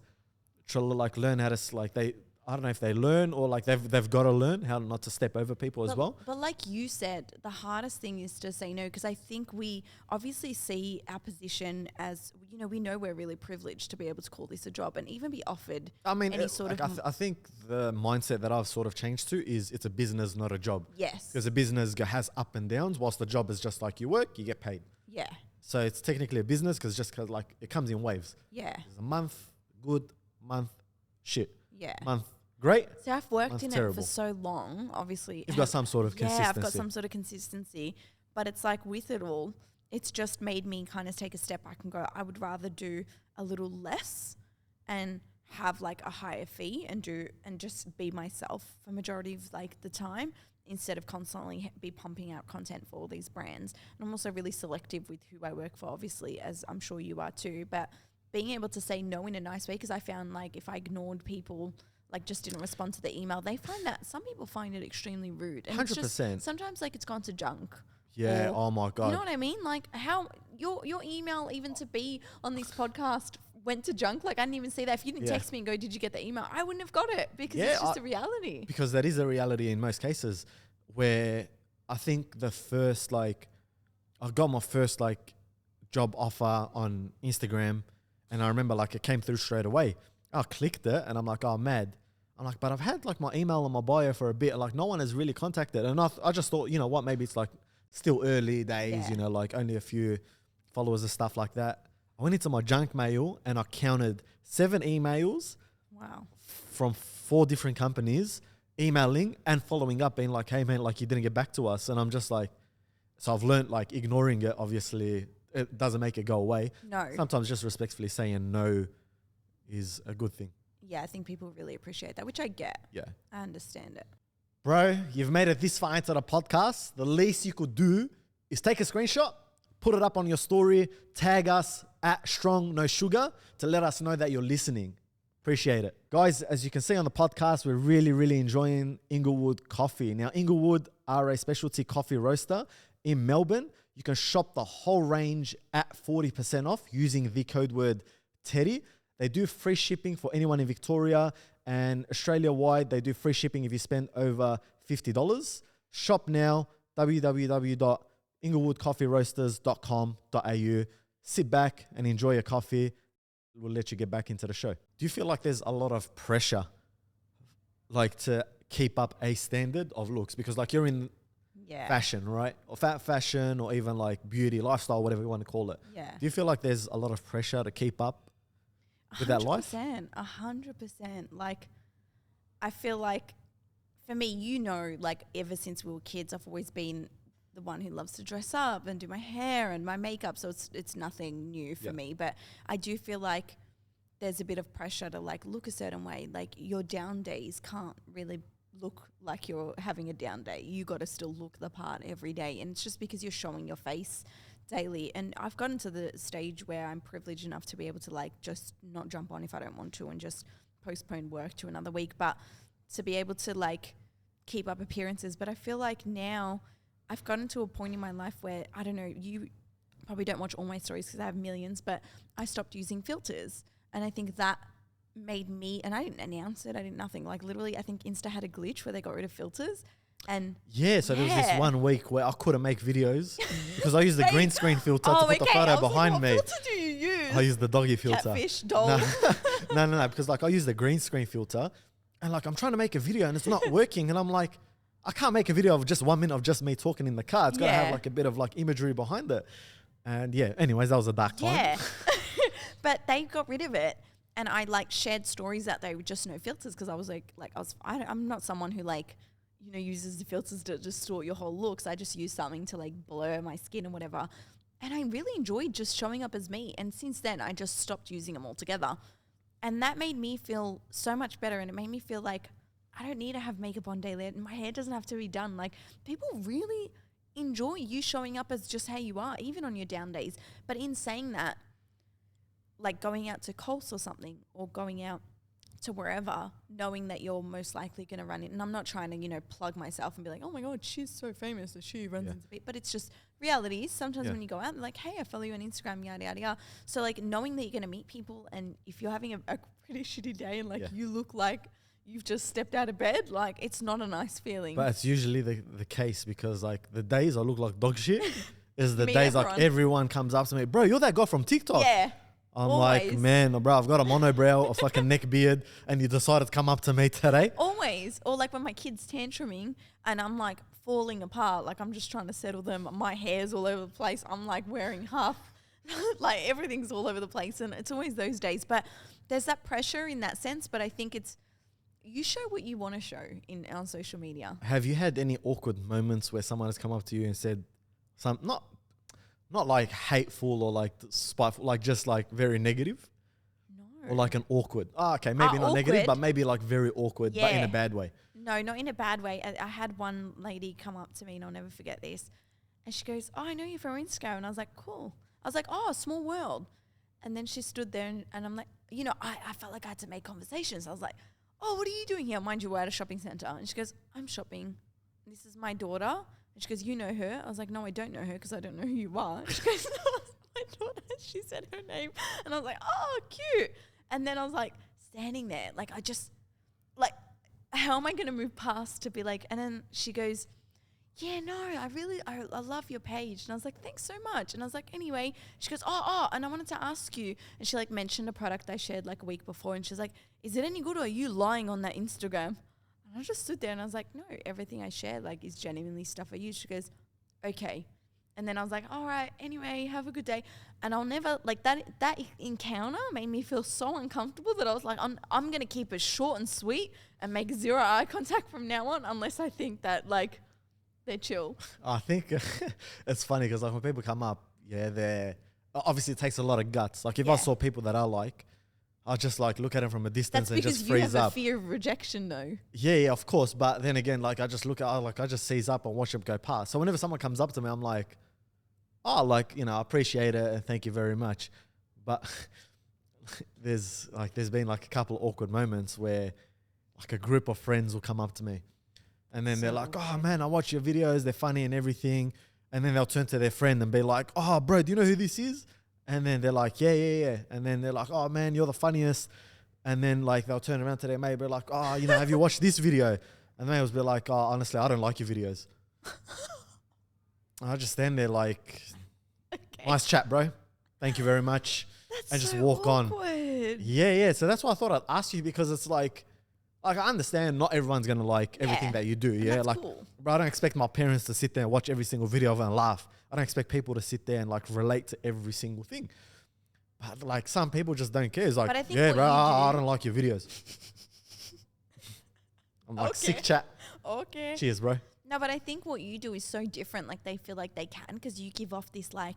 like learn how to, I don't know if they learn or like they've got to learn how not to step over people as well. But like you said, the hardest thing is to say no, because I think we obviously see our position as, you know, we know we're really privileged to be able to call this a job and even be offered any sort of... I think the mindset that I've sort of changed to is it's a business, not a job. Yes. Because a business has up and downs, whilst the job is just like you work, you get paid. Yeah. So it's technically a business because like it comes in waves. Yeah. There's a month, good, month, shit. Yeah. Month, great. So I've worked in it for so long, obviously. You've got some sort of consistency. Yeah, I've got some sort of consistency. But it's like with it all, it's just made me kind of take a step back and go, I would rather do a little less and have like a higher fee and just be myself for majority of like the time instead of constantly be pumping out content for all these brands. And I'm also really selective with who I work for, obviously, as I'm sure you are too. But being able to say no in a nice way, because I found like if I ignored people, like just didn't respond to the email, they find that some people find it extremely rude. And 100%. It's just, sometimes like it's gone to junk. Yeah. Oh my God. You know what I mean? Like how your email even to be on this podcast went to junk. Like I didn't even see that. If you didn't text me and go, did you get the email? I wouldn't have got it because it's just a reality. Because that is a reality in most cases where I think I got my first like job offer on Instagram and I remember like it came through straight away. I clicked it and I'm like, oh, mad. I'm like, but I've had like my email and my bio for a bit. Like no one has really contacted. And I just thought, you know what, maybe it's like still early days, you know, like only a few followers and stuff like that. I went into my junk mail and I counted 7 emails. Wow. From 4 different companies emailing and following up being like, hey man, like you didn't get back to us. And I'm just like, so I've learned like ignoring it, obviously it doesn't make it go away. No. Sometimes just respectfully saying no is a good thing. Yeah, I think people really appreciate that, which I get. Yeah. I understand it. Bro, you've made it this far into the podcast. The least you could do is take a screenshot, put it up on your story, tag us at Strong No Sugar to let us know that you're listening. Appreciate it. Guys, as you can see on the podcast, we're really, really enjoying Inglewood coffee. Now, Inglewood are a specialty coffee roaster in Melbourne. You can shop the whole range at 40% off using the code word Teddy. They do free shipping for anyone in Victoria and Australia-wide. They do free shipping if you spend over $50. Shop now, www.inglewoodcoffeeroasters.com.au. Sit back and enjoy your coffee. We'll let you get back into the show. Do you feel like there's a lot of pressure like to keep up a standard of looks? Because like you're in fashion, right? Or fashion or even like beauty, lifestyle, whatever you want to call it. Yeah. Do you feel like there's a lot of pressure to keep up with that life? 100%. Like, I feel like for me, you know, like ever since we were kids, I've always been the one who loves to dress up and do my hair and my makeup. So it's nothing new for me. But I do feel like there's a bit of pressure to like look a certain way. Like your down days can't really look like you're having a down day. You got to still look the part every day. And it's just because you're showing your face daily. And I've gotten to the stage where I'm privileged enough to be able to like just not jump on if I don't want to and just postpone work to another week, but to be able to like keep up appearances. But I feel like now I've gotten to a point in my life where, I don't know, you probably don't watch all my stories because I have millions, but I stopped using filters. And I think that made me, and I didn't announce it, I didn't nothing. Like literally, I think Insta had a glitch where they got rid of filters. And so there was this one week where I couldn't make videos because I used the green screen filter to put the photo behind me. What filter do you use? I used the doggy filter. Catfish, doll. No, because like I use the green screen filter and like I'm trying to make a video and it's not working and I'm like, I can't make a video of just 1 minute of just me talking in the car. It's got to have like a bit of like imagery behind it. And yeah, anyways, that was a dark time. Yeah. But they got rid of it. And I like shared stories out there with just no filters because I was I'm not someone who like, you know, uses the filters to distort your whole looks. I just use something to like blur my skin and whatever. And I really enjoyed just showing up as me. And since then, I just stopped using them altogether. And that made me feel so much better. And it made me feel like I don't need to have makeup on daily. And my hair doesn't have to be done. Like, people really enjoy you showing up as just how you are, even on your down days. But in saying that, like going out to Coles or something, or going out to wherever, knowing that you're most likely going to run in. And I'm not trying to, you know, plug myself and be like, oh my God, she's so famous that she runs into it. But it's just reality. Sometimes when you go out, they're like, hey, I follow you on Instagram, yada, yada, yada. So like knowing that you're going to meet people, and if you're having a pretty shitty day and like you look like you've just stepped out of bed, like it's not a nice feeling. But it's usually the case, because like the days I look like dog shit is the Me, days everyone. like everyone comes up to me, bro, you're that guy from TikTok. Yeah. I'm always. like, man, bro, I've got a monobrow, a fucking neck beard, and you decided to come up to me today. Always. Or like when my kid's tantruming and I'm like falling apart, like I'm just trying to settle them. My hair's all over the place. I'm like wearing half, like everything's all over the place. And it's always those days. But there's that pressure in that sense. But I think it's, you show what you want to show on social media. Have you had any awkward moments where someone has come up to you and said not like hateful or like spiteful, like just like very negative? No. Or like an awkward. Oh, okay, maybe not awkward. negative, but maybe like very awkward, but in a bad way. No, not in a bad way. I had one lady come up to me, and I'll never forget this. And she goes, oh, I know you from Instagram. And I was like, cool. I was like, oh, small world. And then she stood there and I'm like, you know, I felt like I had to make conversations. I was like, oh, what are you doing here? Mind you, we're at a shopping center. And she goes, I'm shopping. This is my daughter. And she goes, you know her? I was like, no, I don't know her because I don't know who you are. She goes, no, that's my daughter. She said her name. And I was like, oh, cute. And then I was like standing there, like I just, like, how am I going to move past to be like, and then she goes, yeah, no, I love your page. And I was like, thanks so much. And I was like, anyway, she goes, oh, and I wanted to ask you. And she like mentioned a product I shared like a week before. And she's like, is it any good, or are you lying on that Instagram? And I just stood there and I was like, no, everything I share like is genuinely stuff I use. She goes, okay. And then I was like, all right, anyway, have a good day. And I'll never, like that encounter made me feel so uncomfortable that I was like, I'm going to keep it short and sweet and make zero eye contact from now on, unless I think that like they're chill. I think it's funny because like when people come up, they're, obviously it takes a lot of guts. Like if I saw people that I like, I'll just like look at them from a distance and just freeze up. That's because you have a fear of rejection though. Yeah, of course. But then again, like I just look at, I just seize up and watch them go past. So whenever someone comes up to me, I'm like, oh, like, you know, I appreciate it and thank you very much. But there's been like a couple of awkward moments where like a group of friends will come up to me and then they're like, oh man, I watch your videos. They're funny and everything. And then they'll turn to their friend and be like, oh bro, do you know who this is? And then they're like, yeah. And then they're like, oh man, you're the funniest. And then like they'll turn around to their mate and be like, oh, you know, have you watched this video? And they will be like, oh, honestly, I don't like your videos. I just stand there like, nice chat, bro. Thank you very much. That's and just so walk awkward. on. Yeah. So that's why I thought I'd ask you, because it's like I understand not everyone's going to like everything that you do. Yeah. That's like, cool. But I don't expect my parents to sit there and watch every single video of it and laugh. I don't expect people to sit there and like relate to every single thing. But like some people just don't care. It's like, yeah, bro, I don't like your videos. I'm like, sick chat. Okay. Cheers, bro. No, but I think what you do is so different. Like they feel like they can because you give off this like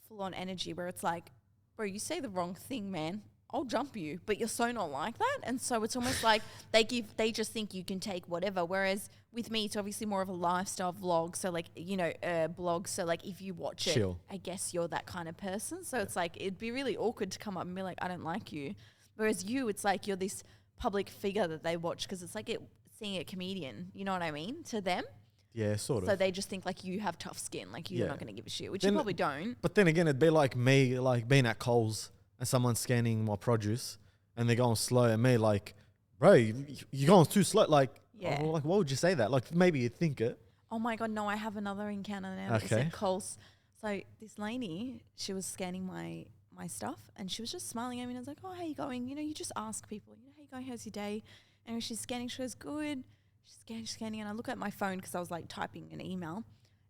full on energy where it's like, bro, you say the wrong thing, man, I'll jump you. But you're so not like that. And so it's almost like they just think you can take whatever. Whereas with me, it's obviously more of a lifestyle vlog. So like, you know, blog. So like if you watch it, I guess you're that kind of person. So it's like, it'd be really awkward to come up and be like, I don't like you. Whereas you, it's like you're this public figure that they watch because it's like seeing a comedian, you know what I mean, to them. Yeah, sort of. So they just think like you have tough skin, like you're not going to give a shit, which you probably don't. But then again, it'd be like me, like being at Coles and someone scanning my produce and they're going slow and me like, bro, you're going too slow. Like, like, why would you say that? Like maybe you'd think it. Oh my God, no, I have another encounter now. Okay. It's at Coles. So this lady, she was scanning my stuff and she was just smiling at me and I was like, oh, how you going? You know, you just ask people, you know, how you going? How's your day? And when she's scanning, she goes, good. She's scanning, and I look at my phone because I was like typing an email.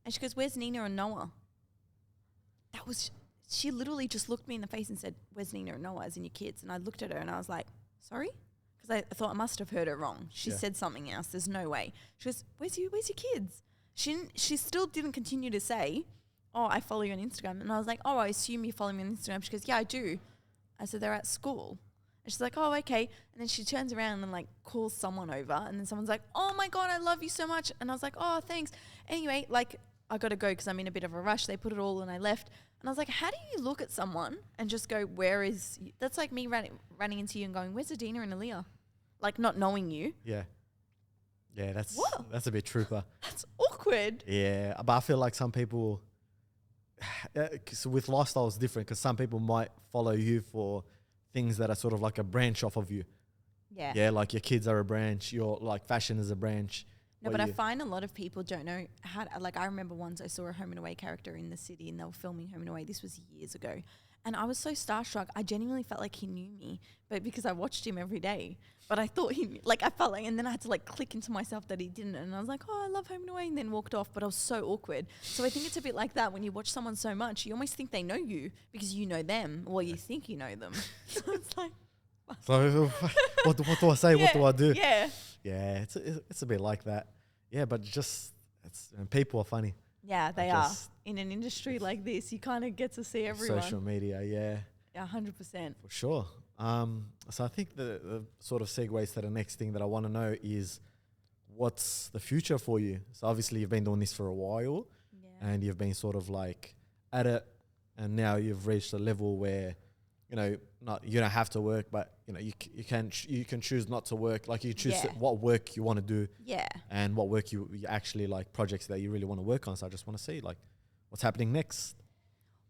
And she goes, where's Nina and Noah? she literally just looked me in the face and said, "Where's Nina and Noah, as in your kids?" And I looked at her and I was like, "Sorry?" Because I thought I must have heard her wrong. She said something else. There's no way. She goes, where's your kids? She still didn't continue to say, "Oh, I follow you on Instagram." And I was like, "Oh, I assume you follow me on Instagram." She goes, "Yeah, I do." I said, "They're at school." And she's like, "Oh, okay." And then she turns around and like calls someone over, and then someone's like, "Oh my God, I love you so much." And I was like, "Oh, thanks." Anyway, like I got to go because I'm in a bit of a rush. They put it all and I left. And I was like, how do you look at someone and just go, where is... That's like me running into you and going, where's Adina and Aaliyah? Like not knowing you. Yeah. Yeah, that's a bit trooper. That's awkward. Yeah, but I feel like some people... So with lifestyle it's different because some people might follow you for things that are sort of like a branch off of you. Yeah. Yeah, like your kids are a branch, your like fashion is a branch. No, but I find a lot of people don't know how to, like I remember once I saw a Home and Away character in the city and they were filming Home and Away. This was years ago. And I was so starstruck. I genuinely felt like he knew me, but because I watched him every day. But I thought he knew, like I felt like, and then I had to like click into myself that he didn't. And I was like, oh, I love Home and Away, and then walked off. But I was so awkward. So I think it's a bit like that when you watch someone so much, you almost think they know you because you know them, or you think you know them. So it's like, so what do I say? Yeah, what do I do? Yeah. Yeah, it's a bit like that. Yeah, but just people are funny. Yeah, they are. In an industry like this, you kind of get to see everyone. Social media, yeah. Yeah, 100%. For sure. So I think the sort of segues to the next thing that I want to know is what's the future for you? So obviously you've been doing this for a while and you've been sort of like at it, and now you've reached a level where, you know, you don't have to work, but you know you can choose not to work. Like you choose what work you want to do, and what work you actually like, projects that you really want to work on. So I just want to see like what's happening next.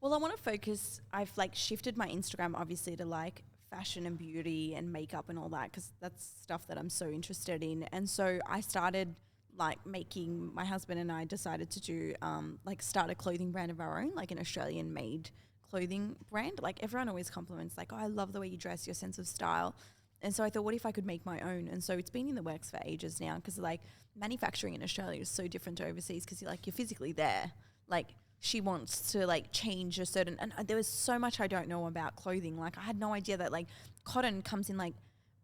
Well, I want to focus. I've like shifted my Instagram obviously to like fashion and beauty and makeup and all that because that's stuff that I'm so interested in. And so I started like my husband and I decided to do like start a clothing brand of our own, like an Australian made clothing brand. Like everyone always compliments like, oh, I love the way you dress, your sense of style. And so I thought, what if I could make my own? And so it's been in the works for ages now because like manufacturing in Australia is so different to overseas because you're physically there. Like she wants to like change a certain, and there was so much I don't know about clothing. Like I had no idea that like cotton comes in like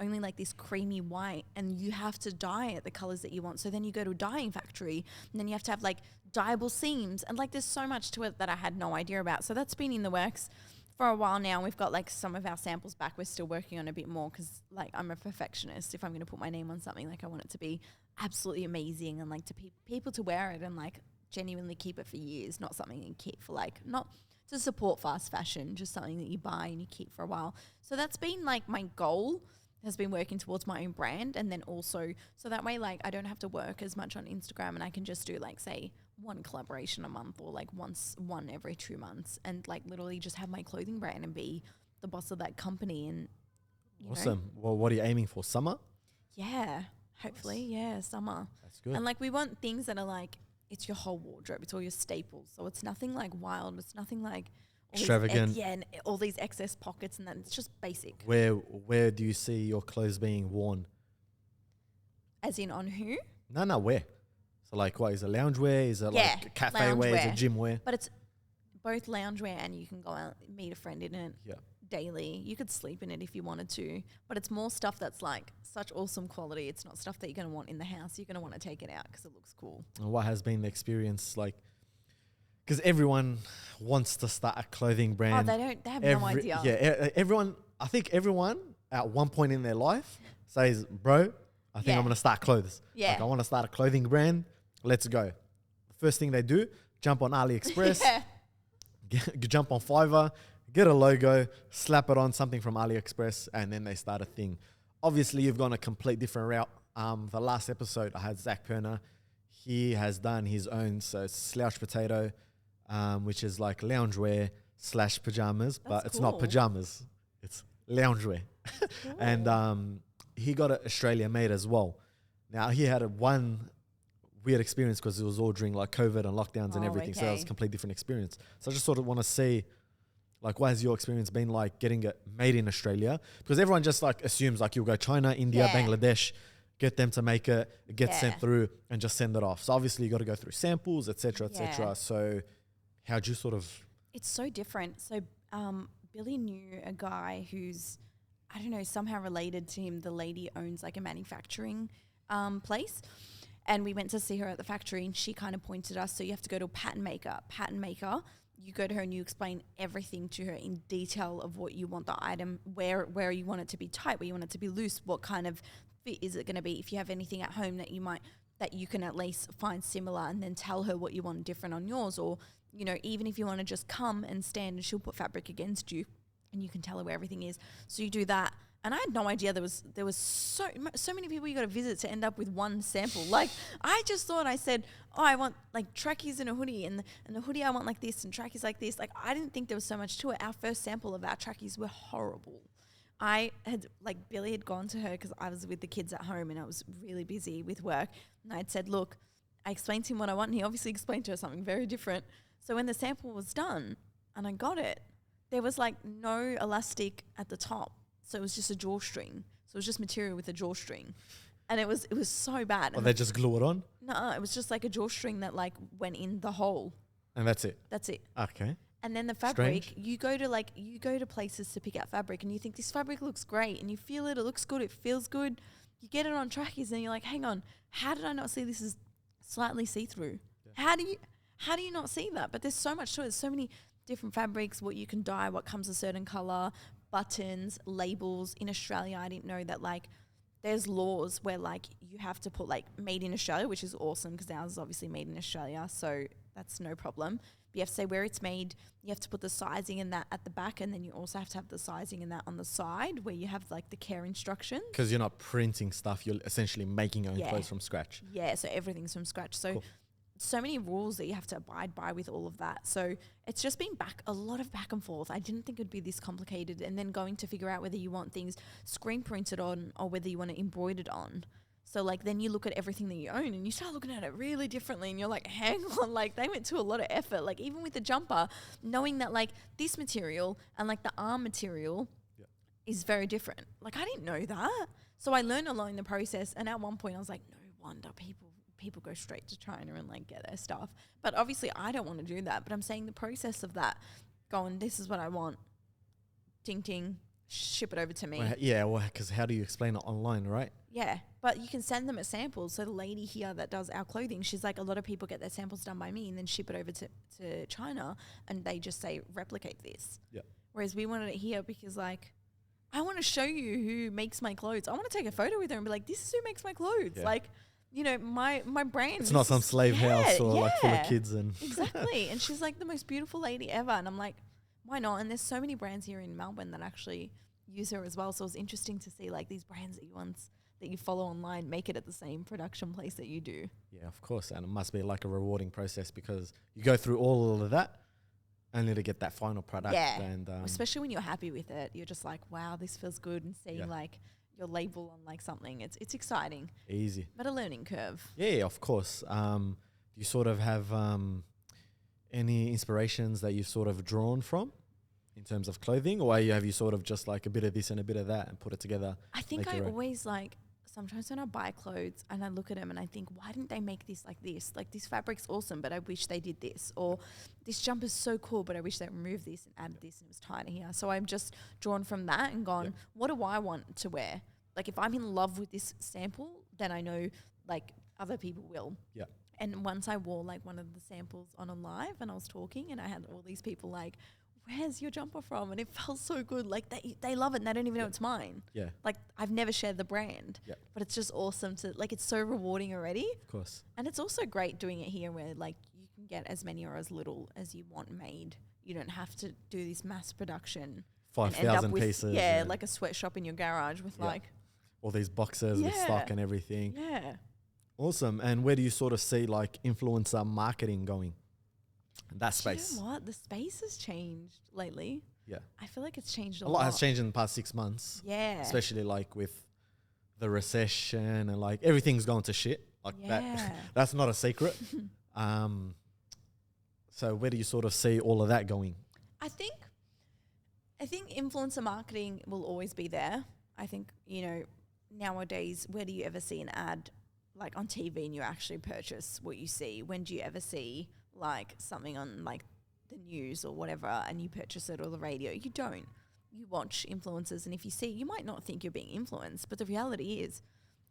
only like this creamy white and you have to dye it the colors that you want. So then you go to a dyeing factory and then you have to have like dyeable seams and like there's so much to it that I had no idea about. So that's been in the works for a while now. We've got like some of our samples back. We're still working on a bit more because like I'm a perfectionist. If I'm going to put my name on something, like I want it to be absolutely amazing and like to people to wear it and like genuinely keep it for years, not something you keep for like, not to support fast fashion, just something that you buy and you keep for a while. So that's been like my goal, has been working towards my own brand. And then also, so that way, like I don't have to work as much on Instagram and I can just do like, say, one collaboration a month or like one every 2 months and like literally just have my clothing brand and be the boss of that company. And awesome. Well, what are you aiming for? Summer? Yeah, hopefully. Nice. Yeah, summer. That's good. And like we want things that are like, it's your whole wardrobe. It's all your staples. So it's nothing like wild. It's nothing like extravagant. And all these excess pockets and that. It's just basic. Where do you see your clothes being worn? As in on who? No, where? So like what, is it loungewear? Is it like cafe wear? Is it gym wear? But it's both loungewear and you can go out, meet a friend in it daily. You could sleep in it if you wanted to. But it's more stuff that's like such awesome quality. It's not stuff that you're going to want in the house. You're going to want to take it out because it looks cool. And what has been the experience like? Because everyone wants to start a clothing brand. Oh, they have no idea. Yeah, everyone, I think everyone at one point in their life says, bro, I think I'm going to start clothes. Yeah. Like I want to start a clothing brand. Let's go. The first thing they do, jump on AliExpress, jump on Fiverr, get a logo, slap it on something from AliExpress, and then they start a thing. Obviously, you've gone a complete different route. The last episode, I had Zach Perner. He has done his own, so slouch potato, which is like loungewear / pajamas, but it's not pajamas. It's loungewear. And he got it Australia made as well. Now, he had one weird experience because it was all during like COVID and lockdowns and everything. So that was a completely different experience. So I just sort of want to see, like, what has your experience been like getting it made in Australia? Because everyone just like assumes like you'll go China, India, Bangladesh, get them to make it, get sent through and just send it off. So obviously you got to go through samples, etc., etc. So how'd you sort of It's so different. So Billy knew a guy who's, I don't know, somehow related to him. The lady owns like a manufacturing place. And we went to see her at the factory and she kind of pointed us, so you have to go to a pattern maker. Pattern maker, you go to her and you explain everything to her in detail of what you want the item, where you want it to be tight, where you want it to be loose, what kind of fit is it going to be. If you have anything at home that you can at least find similar, and then tell her what you want different on yours. Or, you know, even if you want to just come and stand and she'll put fabric against you and you can tell her where everything is. So you do that. And I had no idea there was so many people you got to visit to end up with one sample. Like, I just thought, I said, oh, I want like trackies and a hoodie, and the hoodie I want like this, and trackies like this. Like, I didn't think there was so much to it. Our first sample of our trackies were horrible. I had, like, Billy had gone to her because I was with the kids at home and I was really busy with work. And I'd said, look, I explained to him what I want, and he obviously explained to her something very different. So when the sample was done and I got it, there was like no elastic at the top. So it was just a drawstring. So it was just material with a drawstring. And it was so bad. Or they just glue it on? No, it was just like a drawstring that like went in the hole. And that's it? That's it. Okay. And then the fabric, you go to places to pick out fabric and you think this fabric looks great and you feel it looks good, it feels good. You get it on trackies and you're like, hang on, how did I not see this is slightly see-through? Yeah. How do you not see that? But there's so much to it. There's so many different fabrics, what you can dye, what comes a certain color, buttons, labels. In Australia, I didn't know that like there's laws where like you have to put like made in Australia, which is awesome because ours is obviously made in Australia, so that's no problem. But you have to say where it's made. You have to put the sizing in that at the back, and then you also have to have the sizing in that on the side where you have like the care instructions. Because you're not printing stuff, you're essentially making your own clothes from scratch. Yeah, so everything's from scratch. So cool. So many rules that you have to abide by with all of that. So it's just been a lot of back and forth. I didn't think it would be this complicated, and then going to figure out whether you want things screen printed on or whether you want it embroidered on. So like then you look at everything that you own and you start looking at it really differently, and you're like, hang on, like they went to a lot of effort. Like even with the jumper, knowing that like this material and like the arm material is very different. Like I didn't know that. So I learned along the process, and at one point I was like, no wonder people go straight to China and like get their stuff. But obviously I don't want to do that. But I'm saying the process of that, going, this is what I want, ting ting, ship it over to me. Well, because how do you explain it online, right? Yeah, but you can send them a sample. So the lady here that does our clothing, she's like, a lot of people get their samples done by me and then ship it over to China, and they just say, replicate this. Yeah. Whereas we wanted it here because like, I want to show you who makes my clothes. I want to take a photo with her and be like, this is who makes my clothes. Yeah. Like, you know, my brand. It's not some slave house or like full of kids and. Exactly. And she's like the most beautiful lady ever. And I'm like, why not? And there's so many brands here in Melbourne that actually use her as well. So it was interesting to see like these brands that you follow online make it at the same production place that you do. Yeah, of course. And it must be like a rewarding process because you go through all of that only to get that final product. Yeah. And especially when you're happy with it, you're just like, wow, this feels good. And seeing like your label on like something, it's exciting. Easy. But a learning curve. Yeah, of course. Do you sort of have any inspirations that you've sort of drawn from in terms of clothing, or have you sort of just like a bit of this and a bit of that and put it together? I think I always like, sometimes when I buy clothes and I look at them and I think, why didn't they make this like this? Like this fabric's awesome, but I wish they did this. Or this jumper's so cool, but I wish they removed this and added this and it was tighter here. So I'm just drawn from that and gone, what do I want to wear? Like if I'm in love with this sample, then I know like other people will. Yeah. And once I wore like one of the samples on a live and I was talking and I had all these people like, where's your jumper from? And it felt so good. Like they love it and they don't even know it's mine. Yeah. Like I've never shared the brand, but it's just awesome to like, it's so rewarding already. Of course. And it's also great doing it here where like you can get as many or as little as you want made. You don't have to do this mass production. 5,000 pieces. Yeah. Like a sweatshop in your garage with like. All these boxes with stock and everything. Yeah. Awesome. And where do you sort of see like influencer marketing going? That space. You know what? The space has changed lately. Yeah. I feel like it's changed a lot. A lot has changed in the past 6 months. Yeah. Especially like with the recession and like everything's going to shit. Like that's not a secret. So where do you sort of see all of that going? I think influencer marketing will always be there. I think, you know, nowadays, where do you ever see an ad like on TV and you actually purchase what you see? When do you ever see like something on like the news or whatever and you purchase it, or the radio. You don't. You watch influencers, and if you see, you might not think you're being influenced, but the reality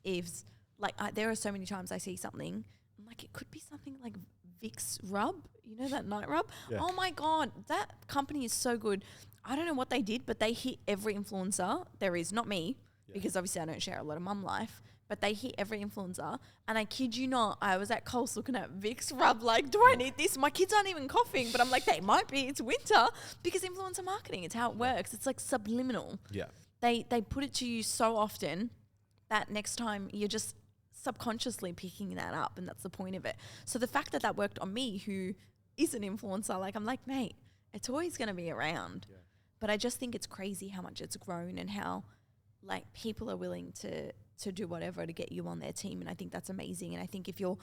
is like there are so many times I see something, I'm like, it could be something like Vicks rub, you know, that night rub. Yeah. Oh my God, that company is so good. I don't know what they did, but they hit every influencer there is, not me, because obviously I don't share a lot of mum life, but they hit every influencer. And I kid you not, I was at Coles looking at Vicks rub, like, do I need this? My kids aren't even coughing, but I'm like, they might be, it's winter, because influencer marketing, it's how it works. It's like subliminal. Yeah. They put it to you so often that next time you're just subconsciously picking that up, and that's the point of it. So the fact that that worked on me, who is an influencer, like, I'm like, mate, it's always going to be around. Yeah. But I just think it's crazy how much it's grown and how, like, people are willing to do whatever to get you on their team. And I think that's amazing. And I think if you're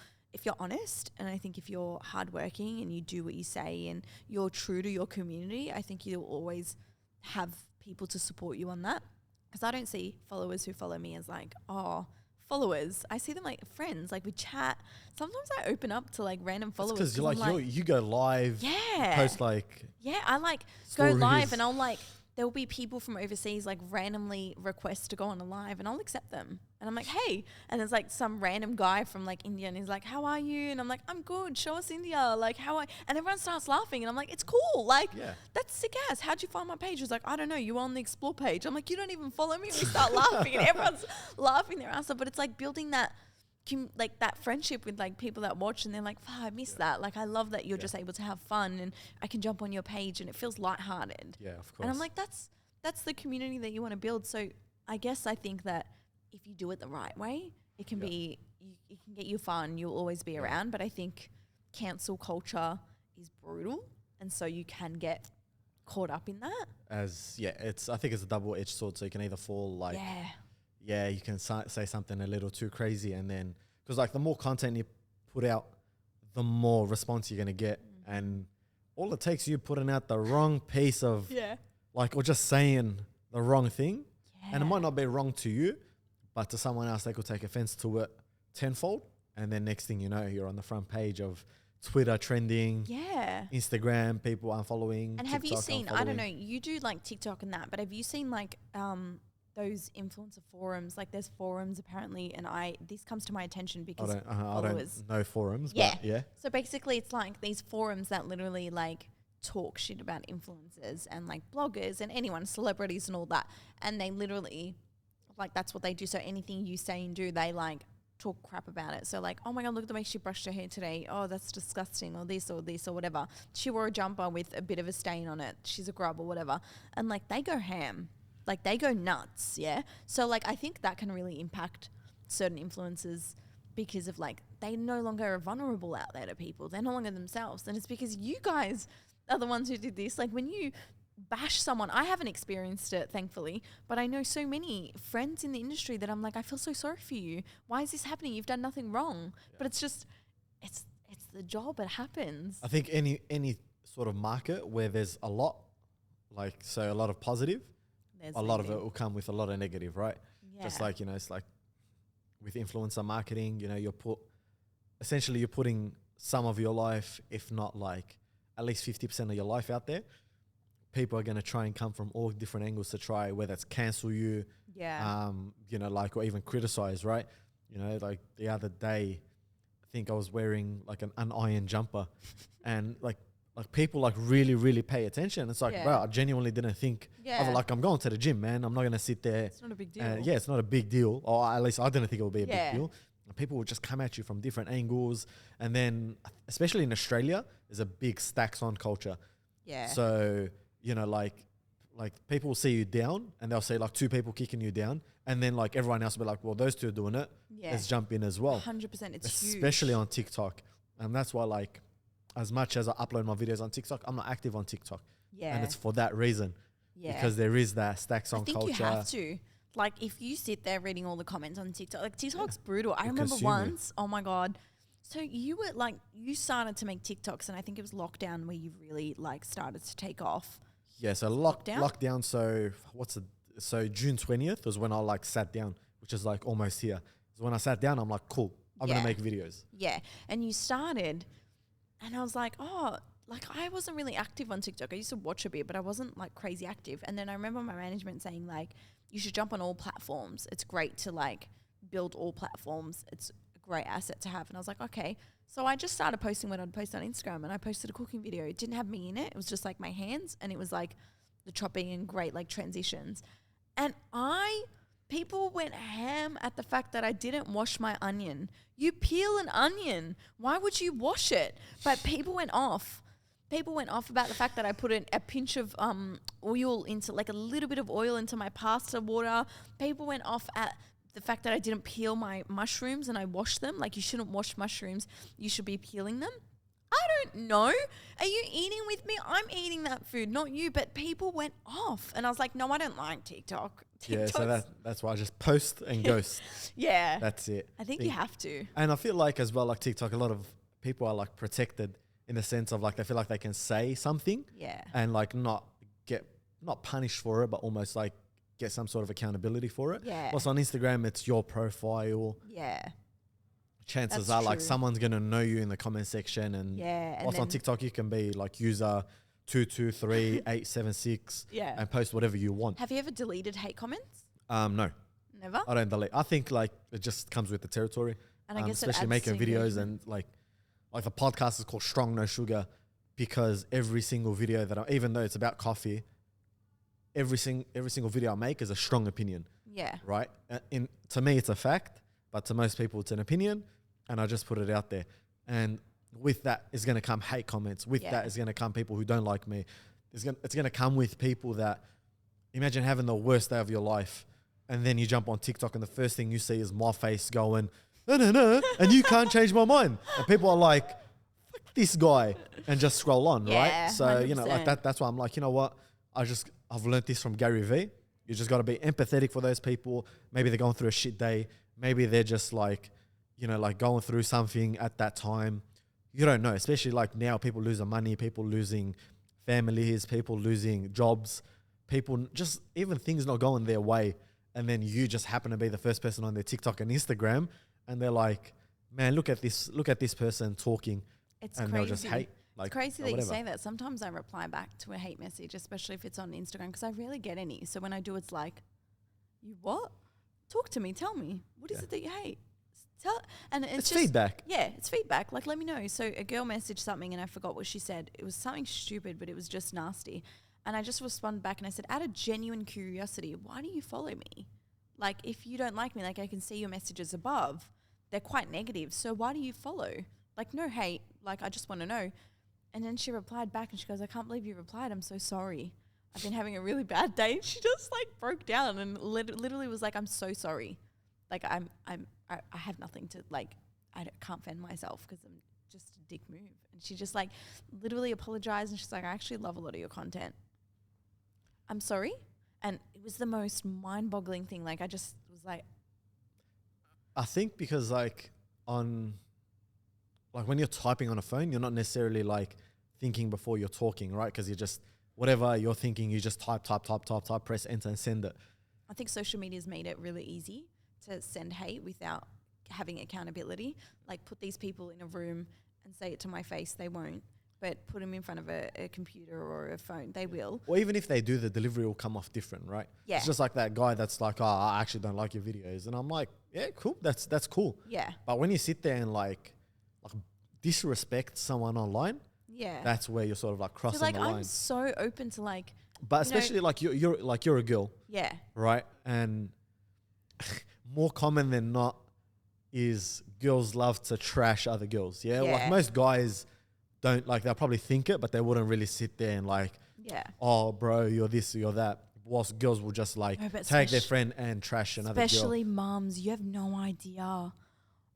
honest, and I think if you're hardworking and you do what you say and you're true to your community, I think you'll always have people to support you on that. Because I don't see followers who follow me as like, oh, followers. I see them like friends, like we chat. Sometimes I open up to like random followers. Because you're like, you go live. Yeah. Post like. Yeah, I like stories. go live, and I'll like, there'll be people from overseas like randomly request to go on a live, and I'll accept them. And I'm like, hey. And there's like some random guy from like India, and he's like, how are you? And I'm like, I'm good. Show us India. Like, and everyone starts laughing, and I'm like, it's cool. Like, that's sick ass. How'd you find my page? He's like, I don't know. You were on the explore page. I'm like, you don't even follow me. We start laughing, and everyone's laughing their ass off. But it's like building that, like that friendship with like people that watch, and they're like, I miss that. Like, I love that you're just able to have fun, and I can jump on your page, and it feels lighthearted. Yeah, of course. And I'm like, that's the community that you want to build. So I guess I think that if you do it the right way, it can be, it can get you fun. You'll always be around. But I think cancel culture is brutal, and so you can get caught up in that. I think it's a double-edged sword. So you can either fall like, you can say something a little too crazy, and then because like the more content you put out, the more response you're gonna get, and all it takes you putting out the wrong piece of like, or just saying the wrong thing, and it might not be wrong to you, but to someone else they could take offense to it tenfold, and then next thing you know, you're on the front page of Twitter trending, Instagram, people unfollowing. And have you seen, I don't know, you do like TikTok and that, but have you seen like those influencer forums? Like there's forums apparently, and this comes to my attention because I don't know forums, but yeah. So basically it's like these forums that literally like talk shit about influencers and like bloggers and anyone, celebrities and all that. And they literally, like, that's what they do. So anything you say and do, they like talk crap about it. So like, oh my God, look at the way she brushed her hair today. Oh, that's disgusting, or this or whatever. She wore a jumper with a bit of a stain on it. She's a grub or whatever. And like, they go ham. Like, they go nuts, yeah? So like, I think that can really impact certain influencers because of like, they no longer are vulnerable out there to people. They're no longer themselves. And it's because you guys are the ones who did this. Like, when you bash someone, I haven't experienced it, thankfully, but I know so many friends in the industry that I'm like, I feel so sorry for you. Why is this happening? You've done nothing wrong. But it's just, it's the job. It happens. I think any sort of market where there's a lot, like, so a lot of positive, a lot of it will come with a lot of negative, right? Yeah. Just like, you know, it's like with influencer marketing, you know, you're putting some of your life, if not like at least 50% of your life out there. People are going to try and come from all different angles to try, whether it's cancel you, you know, like, or even criticize, right? You know, like the other day, I think I was wearing like an unironed jumper and like people like really, really pay attention. It's like, wow, I genuinely didn't think of it. Like, I'm going to the gym, man. I'm not going to sit there. It's not a big deal. It's not a big deal. Or at least I didn't think it would be a big deal. People would just come at you from different angles. And then, especially in Australia, there's a big stacks on culture. Yeah. So, you know, like people will see you down and they'll say like two people kicking you down. And then like everyone else will be like, well, those two are doing it. Yeah. Let's jump in as well. 100%. It's huge. Especially on TikTok. And that's why, like, as much as I upload my videos on TikTok, I'm not active on TikTok. Yeah. And it's for that reason. Yeah. Because there is that stacks on culture. I think you have to. Like, if you sit there reading all the comments on TikTok, like, TikTok's brutal. I remember once, oh my God. So you were like, you started to make TikToks, and I think it was lockdown where you really like started to take off. Yeah, so lockdown. So June 20th was when I like sat down, which is like almost here. So when I sat down, I'm like, cool, I'm going to make videos. Yeah. And you started, and I was like, oh, like I wasn't really active on TikTok. I used to watch a bit, but I wasn't like crazy active. And then I remember my management saying like, you should jump on all platforms. It's great to like build all platforms. It's a great asset to have. And I was like, okay. So I just started posting what I'd post on Instagram, and I posted a cooking video. It didn't have me in it. It was just like my hands, and it was like the chopping and great like transitions. And people went ham at the fact that I didn't wash my onion. You peel an onion. Why would you wash it? But people went off. People went off about the fact that I put a pinch of oil into, like a little bit of oil into my pasta water. People went off at the fact that I didn't peel my mushrooms and I washed them. Like, you shouldn't wash mushrooms. You should be peeling them. I don't know. Are you eating with me? I'm eating that food, not you. But people went off. And I was like, no, I don't like TikTok. Yeah, so that's why I just post and ghost. Yeah. That's it. I think you have to. And I feel like as well, like TikTok, a lot of people are like protected in the sense of like they feel like they can say something. Yeah. And like not punished for it, but almost like get some sort of accountability for it. Yeah. Plus on Instagram, it's your profile. Yeah. Chances That's are like true. someone's going to know you in the comment section. And Yeah. And whilst on TikTok, you can be like user 223876 Yeah. and post whatever you want. Have you ever deleted hate comments? No, Never? I don't delete. I think like it just comes with the territory. And I guess it especially adds making to videos engagement. and like the podcast is called Strong No Sugar because every single video that even though it's about coffee, every single video I make is a strong opinion. Yeah. Right? To me, it's a fact, but to most people, it's an opinion, and I just put it out there. And with that is going to come hate comments. With that is going to come people who don't like me. It's going to come with people that imagine having the worst day of your life, and then you jump on TikTok, and the first thing you see is my face going, no, and you can't change my mind. And people are like, fuck this guy, and just scroll on, Yeah, right? So, you know, like 100%. that. That's why I'm like, you know what? I've learned this from Gary Vee. You just got to be empathetic for those people. Maybe they're going through a shit day. Maybe they're just like, you know, like going through something at that time. You don't know, especially like now people losing money, people losing families, people losing jobs, people just even things not going their way. And then you just happen to be the first person on their TikTok and Instagram. And they're like, man, look at this person talking. It's and crazy. they'll just hate. Like, It's crazy or that you whatever. say that. Sometimes I reply back to a hate message, especially if it's on Instagram, because I rarely get any. So when I do, it's like, you what? Talk to me. Tell me. What is it that you hate? And it's just feedback. Yeah, it's feedback. Like, let me know. So a girl messaged something and I forgot what she said. It was something stupid, but it was just nasty. And I just responded back and I said, out of genuine curiosity, why do you follow me? Like, if you don't like me, like I can see your messages above. They're quite negative. So why do you follow? Like, no hate. Like, I just want to know. And then she replied back and she goes, I can't believe you replied. I'm so sorry. I've been having a really bad day. She just like broke down and literally was like, I'm so sorry. Like I have nothing to like, can't fend myself because I'm just a dick move. And she just like literally apologized and she's like, I actually love a lot of your content. I'm sorry. And it was the most mind-boggling thing. Like I just was like, I think because like when you're typing on a phone, you're not necessarily like thinking before you're talking, right? Because you're just, whatever you're thinking, you just type, press enter and send it. I think social media's made it really easy to send hate without having accountability. Like put these people in a room and say it to my face, they won't. But put them in front of a computer or a phone, they will. Or even if they do, the delivery will come off different, right? Yeah. It's just like that guy that's like, oh, I actually don't like your videos. And I'm like, yeah, cool. That's cool. Yeah. But when you sit there and like disrespect someone online, Yeah. that's where you're sort of like crossing So like the line. I'm so open to like, But especially like you're a girl, yeah. right? And more common than not is girls love to trash other girls. Yeah. Yeah. Like most guys don't, like, they'll probably think it, but they wouldn't really sit there and like, Yeah. oh, bro, you're this, you're that. Whilst girls will just like No, but tag their friend and trash another girl. Especially mums, you have no idea.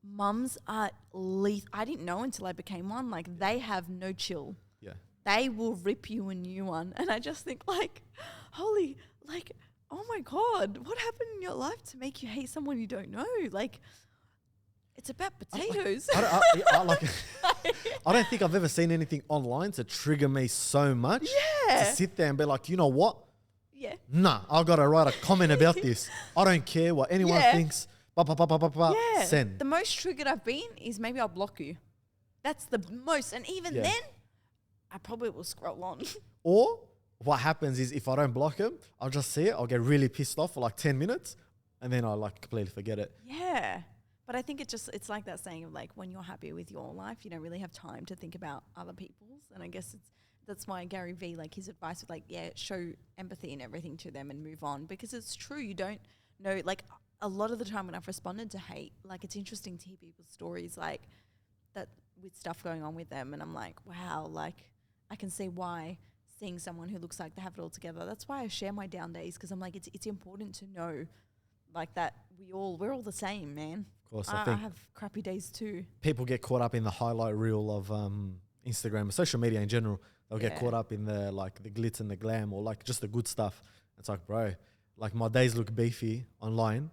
Mums are I didn't know until I became one. Like they have no chill. Yeah. They will rip you a new one. And I just think like, holy, like, oh my God, what happened in your life to make you hate someone you don't know? Like, it's about potatoes. I don't think I've ever seen anything online to trigger me so much. Yeah. To sit there and be like, you know what? Yeah. Nah, I've got to write a comment about this. I don't care what anyone Yeah. thinks. Yeah. Send. The most triggered I've been is maybe I'll block you. That's the most. And even Yeah. then, I probably will scroll on. Or what happens is if I don't block him, I'll just see it. I'll get really pissed off for like 10 minutes and then I'll like completely forget it. Yeah. But I think it's like that saying of like, when you're happy with your life, you don't really have time to think about other people's. And I guess that's why Gary Vee, like his advice was like, yeah, show empathy and everything to them and move on, because it's true. You don't know, like a lot of the time when I've responded to hate, like it's interesting to hear people's stories like that with stuff going on with them. And I'm like, wow, like I can see why seeing someone who looks like they have it all together. That's why I share my down days, because I'm like, it's important to know like that we're all the same, man. Of course, I have crappy days too. People get caught up in the highlight reel of Instagram, social media in general. They'll get caught up in the like the glitz and the glam, or like just the good stuff. It's like, bro, like my days look beefy online,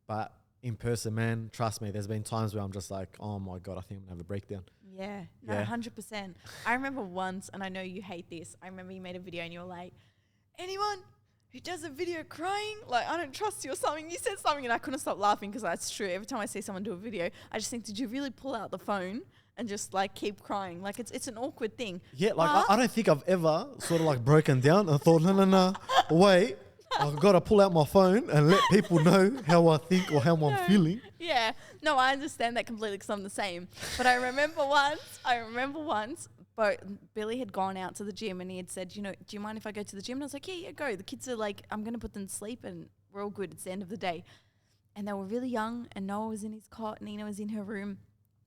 but in person, man, trust me, there's been times where I'm just like, oh my God, I think I'm gonna have a breakdown. Yeah, no, 100%. I remember once, and I know you hate this, I remember you made a video and you were like, anyone who does a video crying, like, I don't trust you or something. You said something and I couldn't stop laughing, because that's true. Every time I see someone do a video, I just think, did you really pull out the phone and just like keep crying? Like it's an awkward thing. Yeah, like I don't think I've ever sort of like broken down and thought, no, wait, I've got to pull out my phone and let people know how I think or how I'm feeling. Yeah, no, I understand that completely, because I'm the same. But I remember once, but Billy had gone out to the gym and he had said, you know, do you mind if I go to the gym? And I was like, yeah, go. The kids are like, I'm going to put them to sleep and we're all good. It's the end of the day. And they were really young, and Noah was in his cot, Nina was in her room,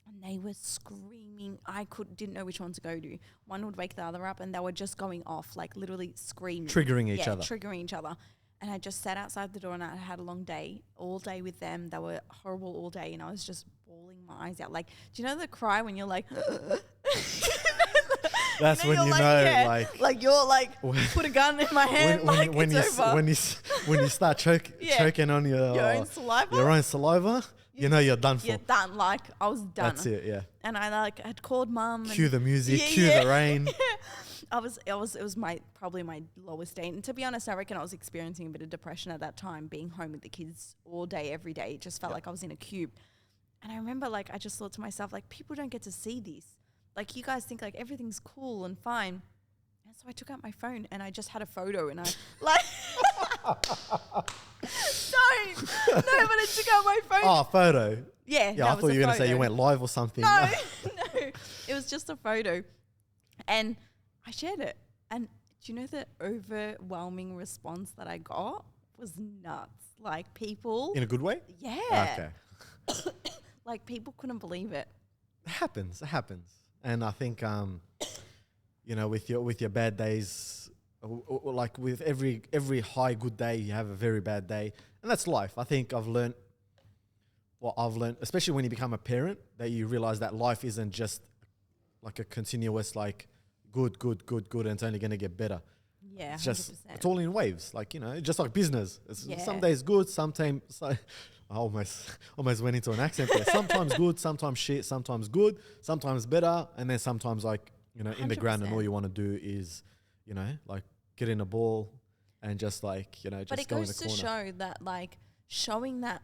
and they were screaming. I didn't know which one to go to. One would wake the other up, and they were just going off, like literally screaming. Triggering each other. Triggering each other. And I just sat outside the door, and I had a long day, all day with them. They were horrible all day, and I was just bawling my eyes out. Like, do you know the cry when you're like... That's when you know, like you're like, put a gun in my hand, when you start choking on your own saliva, you know you're done for. You're done. Like I was done. That's it. Yeah. And I like had called mum. Cue the music. Cue the rain. It was probably my lowest day. And to be honest, I reckon I was experiencing a bit of depression at that time, being home with the kids all day, every day. It just felt like I was in a cube. And I remember like I just thought to myself, like, people don't get to see this. Like, you guys think like everything's cool and fine. And so I took out my phone and I just had a photo, and I like No, but I took out my phone. Oh, photo. Yeah. Yeah, I thought you were gonna say you went live or something. No. It was just a photo. And I shared it. And do you know the overwhelming response that I got was nuts? Like, people... In a good way? Yeah. Okay. Like, people couldn't believe it. It happens. And I think, you know, with your bad days, like with every high good day, you have a very bad day. And that's life. I think I've learned, especially when you become a parent, that you realize that life isn't just like a continuous, like, good, and it's only going to get better. Yeah, it's just 100%. It's all in waves, like, you know, just like business. Some days good, sometimes I almost went into an accent there. Sometimes good, sometimes shit, sometimes good, sometimes better, and then sometimes like, you know, 100%. In the ground, and all you want to do is, you know, like get in a ball and just like, you know, just go in the corner. But it goes to show that like showing that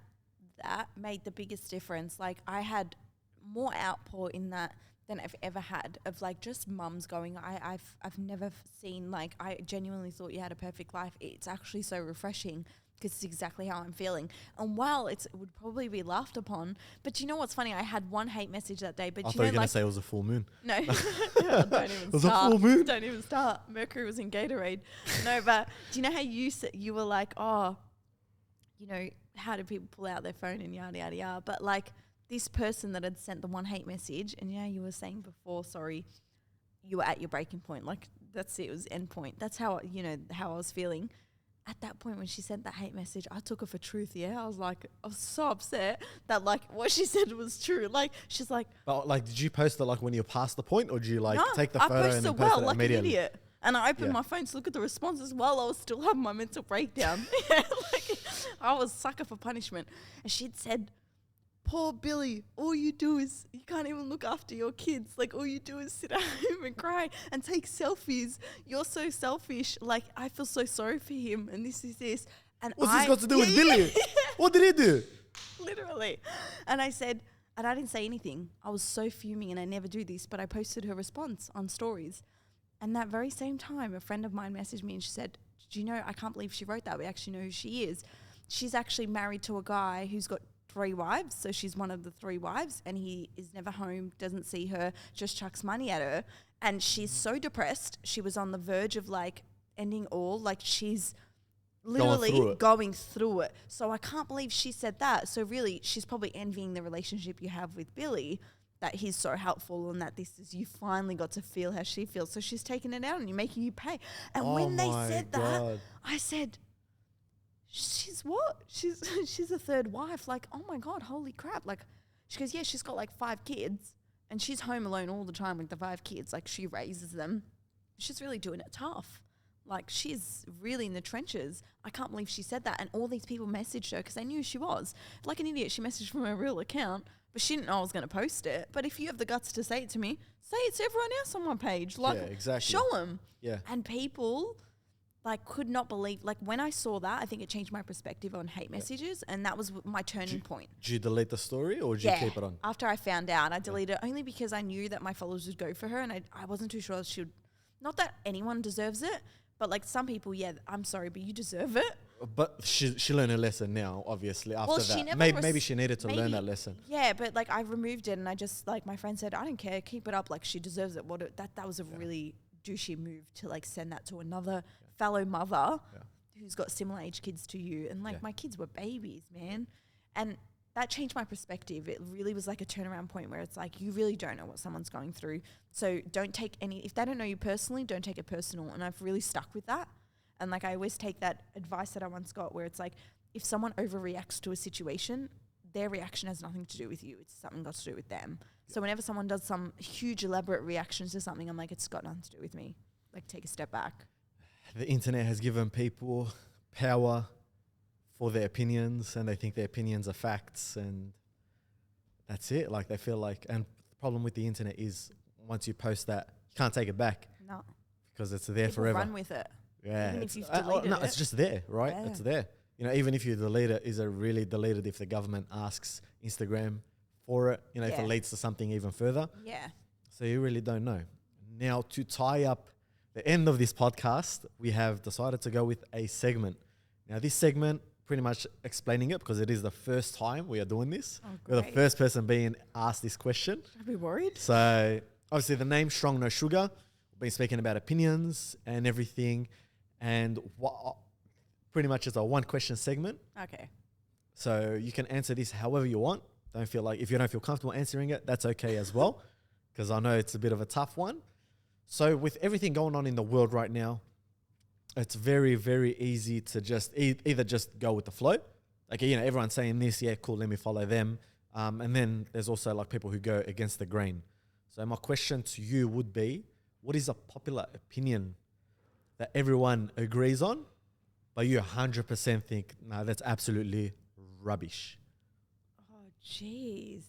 made the biggest difference. Like, I had more outpour in that than I've ever had, of like just mums going, I've never seen, like, I genuinely thought you had a perfect life. It's actually so refreshing, because it's exactly how I'm feeling. And while it would probably be laughed upon, but you know what's funny? I had one hate message that day, but I thought you were going to say it was a full moon. No, don't even start. It was a full moon? Don't even start. Mercury was in Gatorade. No, but do you know how you were like, oh, you know, how do people pull out their phone and yada, yada, yada. But like this person that had sent the one hate message, and you were saying before, sorry, you were at your breaking point. Like, that's it, it was end point. That's how, you know, how I was feeling. At that point when she sent that hate message, I took her for truth, I was so upset that like what she said was true. Like, she's like... But like, did you post it like when you're past the point, or did you like take the photo and then post it like immediately? An idiot. And I opened my phone to look at the responses while I was still having my mental breakdown. Like, I was sucker for punishment. And she'd said, poor Billy, all you do is, you can't even look after your kids. Like, all you do is sit at home and cry and take selfies. You're so selfish. Like, I feel so sorry for him. And this is this. And what's this got to do with Billy? What did he do? Literally. And I said, and I didn't say anything. I was so fuming, and I never do this, but I posted her response on stories. And that very same time, a friend of mine messaged me and she said, do you know, I can't believe she wrote that. We actually know who she is. She's actually married to a guy who's got 3 wives. So she's one of the 3 wives and he is never home, doesn't see her, just chucks money at her. And she's so depressed. She was on the verge of like ending all. Like she's literally going through it. So I can't believe she said that. So really, she's probably envying the relationship you have with Billy, that he's so helpful and that this is, you finally got to feel how she feels. So she's taking it out and you're making you pay. And when they said that, I said, she's what? She's a 3rd wife. Like, oh my God, holy crap. Like, she goes, yeah, she's got like 5 kids and she's home alone all the time with the 5 kids. Like she raises them. She's really doing it tough. Like she's really in the trenches. I can't believe she said that. And all these people messaged her because they knew who she was. Like an idiot, she messaged from her real account, but she didn't know I was going to post it. But if you have the guts to say it to me, say it to everyone else on my page. Like, yeah, exactly. Show them. Yeah. And people like could not believe, like when I saw that, I think it changed my perspective on hate messages. And that was my turning point. Did you delete the story or did you keep it on? After I found out, I deleted it only because I knew that my followers would go for her. And I wasn't too sure she would, not that anyone deserves it, but like some people, yeah, I'm sorry, but you deserve it. But she learned a lesson now, obviously, after that. Maybe she needed to learn that lesson. Yeah, but like I removed it and I just, like my friend said, I don't care, keep it up, like she deserves it. That was a really douchey move to like send that to another fellow mother who's got similar age kids to you. And like my kids were babies, man. And that changed my perspective. It really was like a turnaround point where it's like, you really don't know what someone's going through. So don't take if they don't know you personally, don't take it personal. And I've really stuck with that. And like, I always take that advice that I once got where it's like, if someone overreacts to a situation, their reaction has nothing to do with you. It's something got to do with them. So whenever someone does some huge elaborate reactions to something, I'm like, it's got nothing to do with me. Like take a step back. The internet has given people power for their opinions and they think their opinions are facts and that's it. Like they feel like, and the problem with the internet is once you post that, you can't take it back. No. Because it's there people forever. Run with it. Yeah. Even if you've deleted it. It's just there, right? Yeah. It's there. You know, even if you delete it, is it really deleted if the government asks Instagram for it? You know, if it leads to something even further. Yeah. So you really don't know. Now, to tie up the end of this podcast, we have decided to go with a segment. Now, this segment, pretty much explaining it because it is the first time we are doing this. Oh, we're the first person being asked this question. I'd be worried. So, obviously, the name Strong No Sugar. We've been speaking about opinions and everything. And pretty much it's a 1-question segment. Okay. So, you can answer this however you want. Don't feel like, if you don't feel comfortable answering it, that's okay as well. Because I know it's a bit of a tough one. So with everything going on in the world right now, it's very, very easy to just either just go with the flow. Like, you know, everyone's saying this, yeah, cool, let me follow them. And then there's also like people who go against the grain. So my question to you would be, what is a popular opinion that everyone agrees on, but you 100% think, no, that's absolutely rubbish? Oh, jeez.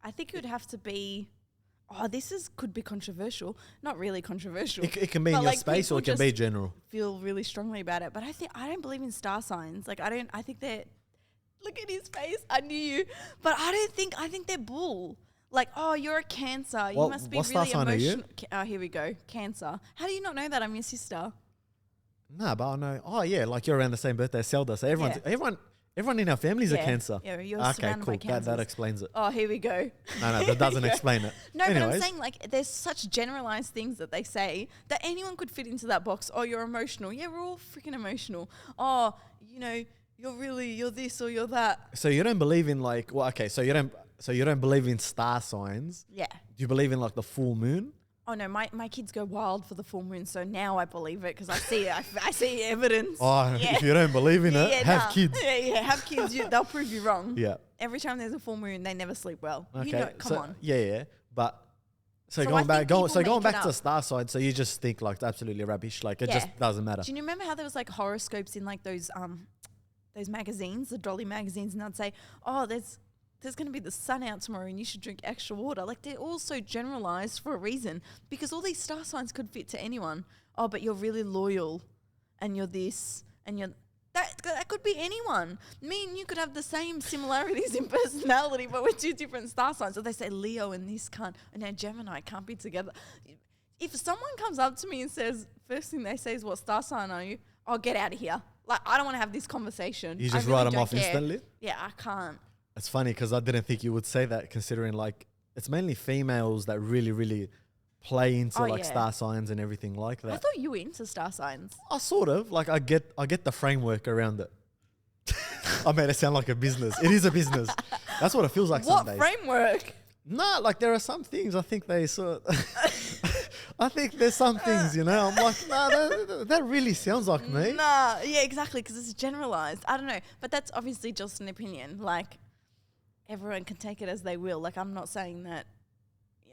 I think it would have to be... Oh, could be controversial. Not really controversial. It can be in your space or it can be general. Feel really strongly about it. But I don't believe in star signs. Like I think they're, look at his face. I knew you. But I think they're bull. Like, oh, you're a Cancer. You must be really emotional. Oh, here we go. Cancer. How do you not know that I'm your sister? Nah, but I know. Oh yeah, like you're around the same birthday as Zelda. So everyone in our family is a Cancer. Yeah, you're okay, cool. That explains it. Oh, here we go. No, that doesn't explain it. No, anyways. But I'm saying like there's such generalized things that they say that anyone could fit into that box. Oh, you're emotional. Yeah, we're all freaking emotional. Oh, you know, you're this or you're that. So you don't believe in like, well, okay, so you don't believe in star signs. Yeah. Do you believe in like the full moon? Oh no, my kids go wild for the full moon, so now I believe it because I see it. I see evidence. Oh, if you don't believe in it, have kids. Yeah, have kids. They'll prove you wrong. Yeah. Every time there's a full moon, they never sleep well. Okay. You know, come on. Yeah. But going back to star signs, so you just think like it's absolutely rubbish. Like it just doesn't matter. Do you remember how there was like horoscopes in like those magazines, the Dolly magazines, and they'd say, oh, there's going to be the sun out tomorrow and you should drink extra water. Like they're all so generalized for a reason because all these star signs could fit to anyone. Oh, but you're really loyal and you're this and you're... That could be anyone. Me and you could have the same similarities in personality, but we're 2 different star signs. So they say Leo and this can't, and now Gemini can't be together. if someone comes up to me and says, first thing they say is, what star sign are you? I'll get out of here. Like, I don't want to have this conversation. You just write them off instantly? Yeah, I can't. It's funny because I didn't think you would say that, considering like it's mainly females that really, really play into star signs and everything like that. I thought you were into star signs. I sort of like I get the framework around it. I made it sound like a business. It is a business. That's what it feels like some days. What framework? No, like there are some things I think they sort I think there's some things, you know, I'm like, nah, that really sounds like me. Nah, yeah, exactly, because it's generalized. I don't know, but that's obviously just an opinion. Like, everyone can take it as they will. Like, I'm not saying that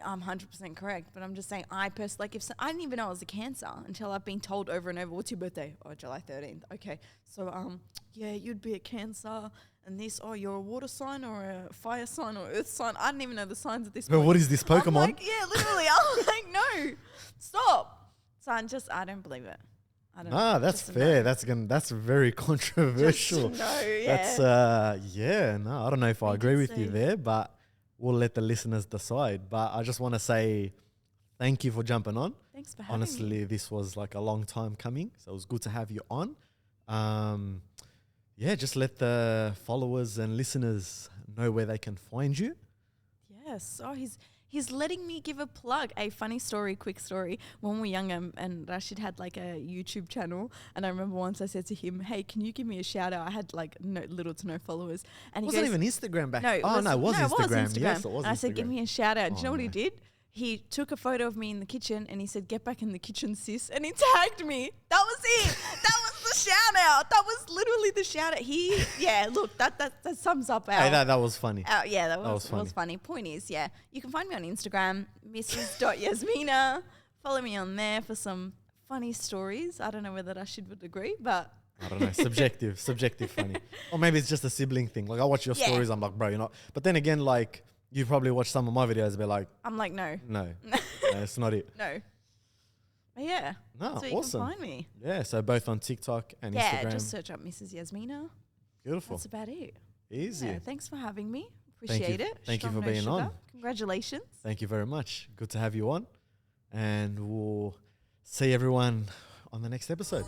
I'm 100% correct, but I'm just saying I personally, like, I didn't even know I was a Cancer until I've been told over and over, what's your birthday? Oh, July 13th. Okay, so, yeah, you'd be a Cancer. And this, oh, you're a water sign or a fire sign or earth sign. I didn't even know the signs at this point. But what is this, Pokemon? I'm like, yeah, literally. I'm like, no, stop. So I don't believe it. I don't know. That's fair. That's very controversial. No, yeah. I don't know if I agree with you there, but we'll let the listeners decide. But I just want to say thank you for jumping on. Thanks for having me. Honestly, this was like a long time coming, so it was good to have you on. Yeah, just let the followers and listeners know where they can find you. Yes. Oh, he's letting me give a plug. A funny story, quick story. When we were younger and Rashid had like a YouTube channel, and I remember once I said to him, hey, can you give me a shout out? I had like little to no followers. And wasn't even Instagram back then. It was Instagram. Yes, it was and I Instagram. said, give me a shout out. Do you know what he did? He took a photo of me in the kitchen and he said, get back in the kitchen, sis. And he tagged me. That was it. That was the shout out. That was literally the shout out. Look, that sums up our... Hey, that was funny. That was funny. Point is, you can find me on Instagram, Mrs.Yasmina. Follow me on there for some funny stories. I don't know whether Rashid would agree, but... I don't know. Subjective funny. Or maybe it's just a sibling thing. Like I watch your stories, I'm like, bro, you're not... But then again, like... You probably watch some of my videos and be like... I'm like, no. No, it's not it. No. But yeah. No, so you awesome. can find me. Yeah, so both on TikTok and Instagram. Yeah, just search up Mrs. Yasmina. Beautiful. That's about it. Easy. Yeah, thanks for having me. Appreciate it. Thank you for Strong, no being sugar. on. Congratulations. Thank you very much. Good to have you on. And we'll see everyone on the next episode.